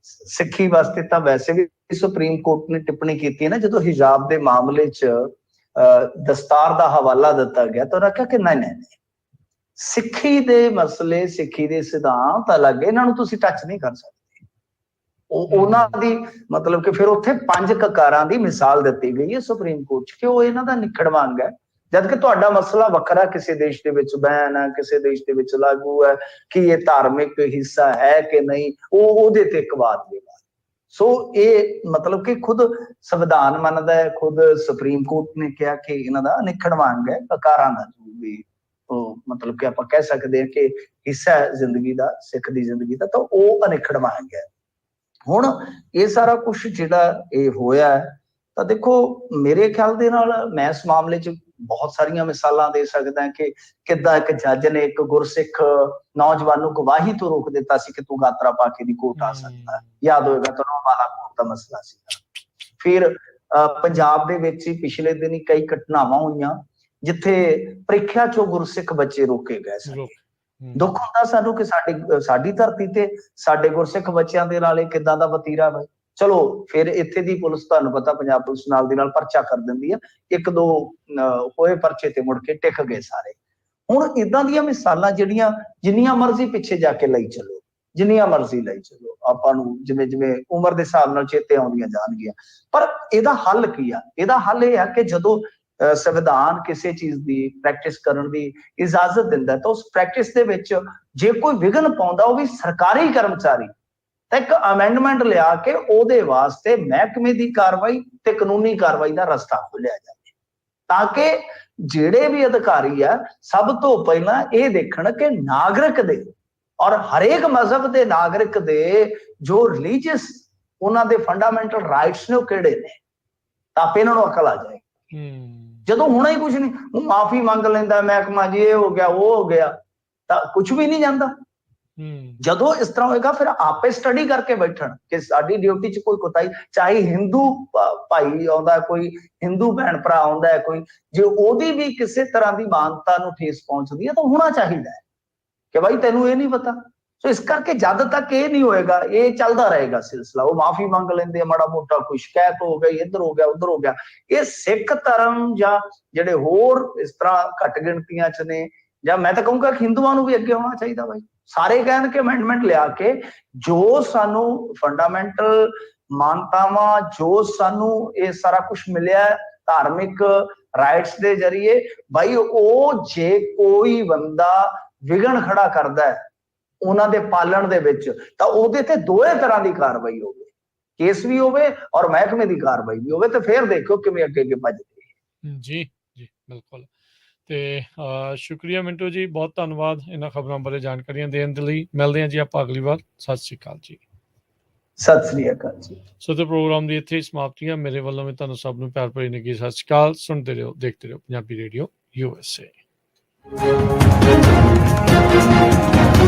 ਸਿੱਖੀ ਵਾਸਤੇ ਤਾਂ ਵੈਸੇ ਵੀ ਸੁਪਰੀਮ ਕੋਰਟ ਨੇ ਟਿੱਪਣੀ ਕੀਤੀ ਹੈ ਨਾ, ਜਦੋਂ ਹਿਜਾਬ ਦੇ ਮਾਮਲੇ 'ਚ ਦਸਤਾਰ ਦਾ ਹਵਾਲਾ ਦਿੱਤਾ ਗਿਆ ਤਾਂ ਉਹਨਾਂ ਕਿਹਾ ਕਿ ਨਹੀਂ, ਸਿੱਖੀ ਦੇ ਮਸਲੇ, ਸਿੱਖੀ ਦੇ ਸਿਧਾਂਤ ਅਲੱਗ, ਇਹਨਾਂ ਨੂੰ ਤੁਸੀਂ ਟੱਚ ਨਹੀਂ ਕਰ ਸਕਦੇ। ਉਹਨਾਂ ਦੀ ਮਤਲਬ ਕਿ ਫਿਰ ਉੱਥੇ 5 ਕਕਾਰਾਂ ਦੀ ਮਿਸਾਲ ਦਿੱਤੀ ਗਈ ਹੈ ਸੁਪਰੀਮ ਕੋਰਟ 'ਚ ਕਿ ਉਹ ਇਹਨਾਂ ਦਾ ਨਿਖੜਵਾਂ ਅੰਗ ਹੈ, ਜਦ ਕਿ ਤੁਹਾਡਾ ਮਸਲਾ ਵੱਖਰਾ, ਕਿਸੇ ਦੇਸ਼ ਦੇ ਵਿੱਚ ਬੈਨ ਹੈ, ਕਿਸੇ ਦੇਸ਼ ਦੇ ਵਿੱਚ ਲਾਗੂ ਹੈ, ਕਿ ਇਹ ਧਾਰਮਿਕ ਹਿੱਸਾ ਹੈ ਕਿ ਨਹੀਂ, ਉਹਦੇ ਤੇ ਇੱਕ ਵਾਦ ਵਿਵਾਦ। ਸੋ ਇਹ ਮਤਲਬ ਕਿ ਖੁਦ ਸੰਵਿਧਾਨ ਮੰਨਦਾ ਹੈ, ਖੁਦ ਸੁਪਰੀਮ ਕੋਰਟ ਨੇ ਕਿਹਾ ਕਿ ਇਹਨਾਂ ਦਾ ਅਨਿੱਖੜਵਾਂ ਅੰਗ ਹੈ ਕਕਾਰਾਂ ਦਾ, ਜੋ ਵੀ ਉਹ ਮਤਲਬ ਕਿ ਆਪਾਂ ਕਹਿ ਸਕਦੇ ਹਾਂ ਕਿ ਹਿੱਸਾ ਹੈ ਜ਼ਿੰਦਗੀ ਦਾ, ਸਿੱਖ ਦੀ ਜ਼ਿੰਦਗੀ ਦਾ, ਤਾਂ ਉਹ ਅਨਿੱਖੜਵਾਂ ਅੰਗ ਹੈ। ਹੁਣ ਇਹ ਸਾਰਾ ਕੁਛ ਜਿਹੜਾ ਇਹ ਹੋਇਆ ਤਾਂ ਦੇਖੋ ਮੇਰੇ ਖਿਆਲ ਦੇ ਨਾਲ ਮੈਂ ਇਸ ਮਾਮਲੇ 'ਚ ਬਹੁਤ ਸਾਰੀਆਂ ਮਿਸਾਲਾਂ ਦੇ ਸਕਦਾ ਕਿ ਕਿੱਦਾਂ ਇੱਕ ਜੱਜ ਨੇ ਇੱਕ ਗੁਰਸਿੱਖ ਨੌਜਵਾਨ ਨੂੰ ਗਵਾਹੀ ਤੋਂ ਰੋਕ ਦਿੱਤਾ ਸੀ ਕਿ ਤੂੰ ਗਾਤਰਾ ਪਾ ਕੇ ਦੀ ਕੋਰਟ ਆ ਸਕਦਾ। ਯਾਦ ਹੋਏਗਾ ਤੁਹਾਨੂੰ ਬਾਲਾਕੋਟ ਦਾ ਮਸਲਾ ਸੀ। ਫਿਰ ਪੰਜਾਬ ਦੇ ਵਿੱਚ ਹੀ ਪਿਛਲੇ ਦਿਨੀ ਕਈ ਘਟਨਾਵਾਂ ਹੋਈਆਂ ਜਿੱਥੇ ਪ੍ਰੀਖਿਆ 'ਚੋਂ ਗੁਰਸਿੱਖ ਬੱਚੇ ਰੋਕੇ ਗਏ ਸਨ। ਦੁੱਖ ਹੁੰਦਾ ਸਾਨੂੰ ਕਿ ਸਾਡੀ ਧਰਤੀ ਤੇ ਸਾਡੇ ਗੁਰਸਿੱਖ ਬੱਚਿਆਂ ਦੇ ਨਾਲ ਇਹ ਕਿੱਦਾਂ ਦਾ ਵਤੀਰਾ ਵਾ। ਚਲੋ ਫਿਰ ਇੱਥੇ ਦੀ ਪੁਲਿਸ, ਤੁਹਾਨੂੰ ਪਤਾ ਪੰਜਾਬ ਪੁਲਿਸ ਨਾਲ ਦੀ ਨਾਲ ਪਰਚਾ ਕਰ ਦਿੰਦੀ ਆ, 1-2 ਹੋਏ ਪਰਚੇ ਤੇ ਮੁੜ ਕੇ ਟਿਕ ਗਏ ਸਾਰੇ। ਹੁਣ ਇਦਾਂ ਦੀਆਂ ਮਿਸਾਲਾਂ ਜਿਹੜੀਆਂ ਜਿੰਨੀਆਂ ਮਰਜ਼ੀ ਪਿੱਛੇ ਜਾ ਕੇ ਲਈ ਚੱਲੋ, ਜਿੰਨੀਆਂ ਮਰਜ਼ੀ ਲਈ ਚੱਲੋ, ਆਪਾਂ ਨੂੰ ਜਿਵੇਂ ਜਿਵੇਂ ਉਮਰ ਦੇ ਹਿਸਾਬ ਨਾਲ ਚੇਤੇ ਆਉਂਦੀਆਂ ਜਾਣਗੀਆਂ। ਪਰ ਇਹਦਾ ਹੱਲ ਕੀ ਆ? ਇਹਦਾ ਹੱਲ ਇਹ ਆ ਕਿ ਜਦੋਂ ਸੰਵਿਧਾਨ ਕਿਸੇ ਚੀਜ਼ ਦੀ ਪ੍ਰੈਕਟਿਸ ਕਰਨ ਦੀ ਇਜਾਜ਼ਤ ਦਿੰਦਾ ਤਾਂ ਉਸ ਪ੍ਰੈਕਟਿਸ ਦੇ ਵਿੱਚ ਜੇ ਕੋਈ ਵਿਘਨ ਪਾਉਂਦਾ, ਉਹ ਵੀ ਸਰਕਾਰੀ ਕਰਮਚਾਰੀ, ਤਾਂ ਇੱਕ ਅਮੈਂਡਮੈਂਟ ਲਿਆ ਕੇ ਉਹਦੇ ਵਾਸਤੇ ਮਹਿਕਮੇ ਦੀ ਕਾਰਵਾਈ ਤੇ ਕਾਨੂੰਨੀ ਕਾਰਵਾਈ ਦਾ ਰਸਤਾ ਖੋਲਿਆ ਜਾਵੇ, ਤਾਂ ਕਿ ਜਿਹੜੇ ਵੀ ਅਧਿਕਾਰੀ ਆ ਸਭ ਤੋਂ ਪਹਿਲਾਂ ਇਹ ਦੇਖਣ ਕਿ ਨਾਗਰਿਕ ਦੇ ਔਰ ਹਰੇਕ ਮਜ਼ਹਬ ਦੇ ਨਾਗਰਿਕ ਦੇ ਜੋ ਰਿਲੀਜੀਅਸ ਉਹਨਾਂ ਦੇ ਫੰਡਾਮੈਂਟਲ ਰਾਈਟਸ ਨੇ ਉਹ ਕਿਹੜੇ ਨੇ, ਤਾਂ ਫਿਰ ਇਹਨਾਂ ਨੂੰ ਅਕਲ ਆ ਜਾਏ। ਜਦੋਂ ਹੋਣਾ ਹੀ ਕੁਝ ਨਹੀਂ, ਉਹ ਮਾਫੀ ਮੰਗ ਲੈਂਦਾ ਮਹਿਕਮਾ, ਜੀ ਇਹ ਹੋ ਗਿਆ ਉਹ ਹੋ ਗਿਆ, ਤਾਂ ਕੁਝ ਵੀ ਨਹੀਂ ਜਾਂਦਾ। ਜਦੋਂ ਇਸ ਤਰ੍ਹਾਂ ਹੋਏਗਾ ਫਿਰ ਆਪੇ ਸਟੱਡੀ ਕਰਕੇ ਬੈਠਣ ਕਿ ਸਾਡੀ ਡਿਊਟੀ 'ਚ ਕੋਈ ਕੋਤਾਹੀ, ਚਾਹੇ ਹਿੰਦੂ ਭਾਈ ਆਉਂਦਾ, ਕੋਈ ਹਿੰਦੂ ਭੈਣ ਭਰਾ ਆਉਂਦਾ ਹੈ, ਕੋਈ ਜੇ ਉਹਦੀ ਵੀ ਕਿਸੇ ਤਰ੍ਹਾਂ ਦੀ ਮਾਨਤਾ ਨੂੰ ਠੇਸ ਪਹੁੰਚਦੀ ਹੈ ਤਾਂ ਹੋਣਾ ਚਾਹੀਦਾ ਹੈ ਕਿ ਭਾਈ ਤੈਨੂੰ ਇਹ ਨਹੀਂ ਪਤਾ। ਸੋ ਇਸ ਕਰਕੇ ਜਦ ਤੱਕ ਇਹ ਨਹੀਂ ਹੋਏਗਾ ਇਹ ਚੱਲਦਾ ਰਹੇਗਾ ਸਿਲਸਿਲਾ। ਉਹ ਮਾਫੀ ਮੰਗ ਲੈਂਦੇ ਆ, ਮਾੜਾ ਮੋਟਾ ਕੋਈ ਸ਼ਿਕਾਇਤ ਹੋ ਗਈ, ਇੱਧਰ ਹੋ ਗਿਆ ਉੱਧਰ ਹੋ ਗਿਆ। ਇਹ ਸਿੱਖ ਧਰਮ ਜਾਂ ਜਿਹੜੇ ਹੋਰ ਇਸ ਤਰ੍ਹਾਂ ਘੱਟ ਗਿਣਤੀਆਂ 'ਚ ਨੇ, ਜਾਂ ਮੈਂ ਤਾਂ ਕਹੂੰਗਾ ਕਿ ਹਿੰਦੂਆਂ ਨੂੰ ਵੀ ਅੱਗੇ ਆਉਣਾ ਚਾਹੀਦਾ। ਬਾਈ ਸਾਰੇ ਕਹਿਣ ਕਿ ਅਮੈਂਡਮੈਂਟ ਲਿਆ ਕੇ ਜੋ ਸਾਨੂੰ ਫੰਡਾਮੈਂਟਲ ਮਾਨਤਾਵਾਂ, ਜੋ ਸਾਨੂੰ ਇਹ ਸਾਰਾ ਕੁਝ ਮਿਲਿਆ ਧਾਰਮਿਕ ਰਾਈਟਸ ਦੇ ਜ਼ਰੀਏ, ਬਾਈ ਉਹ ਜੇ ਕੋਈ ਬੰਦਾ ਵਿਘਨ ਖੜਾ ਕਰਦਾ ਹੈ ਉਹਨਾਂ ਦੇ ਪਾਲਣ ਦੇ ਵਿੱਚ, ਤਾਂ ਉਹਦੇ ਤੇ ਦੋਵੇਂ ਤਰ੍ਹਾਂ ਦੀ ਕਾਰਵਾਈ ਹੋਵੇ, ਕੇਸ ਵੀ ਹੋਵੇ ਔਰ ਮਹਿਕਮੇ ਦੀ ਕਾਰਵਾਈ ਵੀ ਹੋਵੇ, ਤੇ ਫਿਰ ਦੇਖੋ ਕਿਵੇਂ ਅੱਗੇ ਅੱਗੇ ਭੱਜਦੇ। ਜੀ ਜੀ ਬਿਲਕੁਲ। ਤੇ ਸ਼ੁਕਰੀਆ ਮਿੰਟੂ ਜੀ, ਬਹੁਤ ਧੰਨਵਾਦ ਇਹਨਾਂ ਖਬਰਾਂ ਬਾਰੇ ਜਾਣਕਾਰੀਆਂ ਦੇਣ ਦੇ ਲਈ। ਮਿਲਦੇ ਹਾਂ ਜੀ ਆਪਾਂ ਅਗਲੀ ਵਾਰ। ਸਤਿ ਸ਼੍ਰੀ ਅਕਾਲ ਜੀ। ਸਤਿ ਸ੍ਰੀ ਅਕਾਲ ਜੀ। ਸੋ ਤੇ ਪ੍ਰੋਗਰਾਮ ਦੀ ਇੱਥੇ ਹੀ ਸਮਾਪਤੀ ਹੈ। ਮੇਰੇ ਵੱਲੋਂ ਵੀ ਤੁਹਾਨੂੰ ਸਭ ਨੂੰ ਪਿਆਰ ਭਰੀ ਨਿੱਘੀ ਸਤਿ ਸ਼੍ਰੀ ਅਕਾਲ। ਸੁਣਦੇ ਰਹੋ, ਦੇਖਦੇ ਰਹੋ ਪੰਜਾਬੀ ਰੇਡੀਓ USA।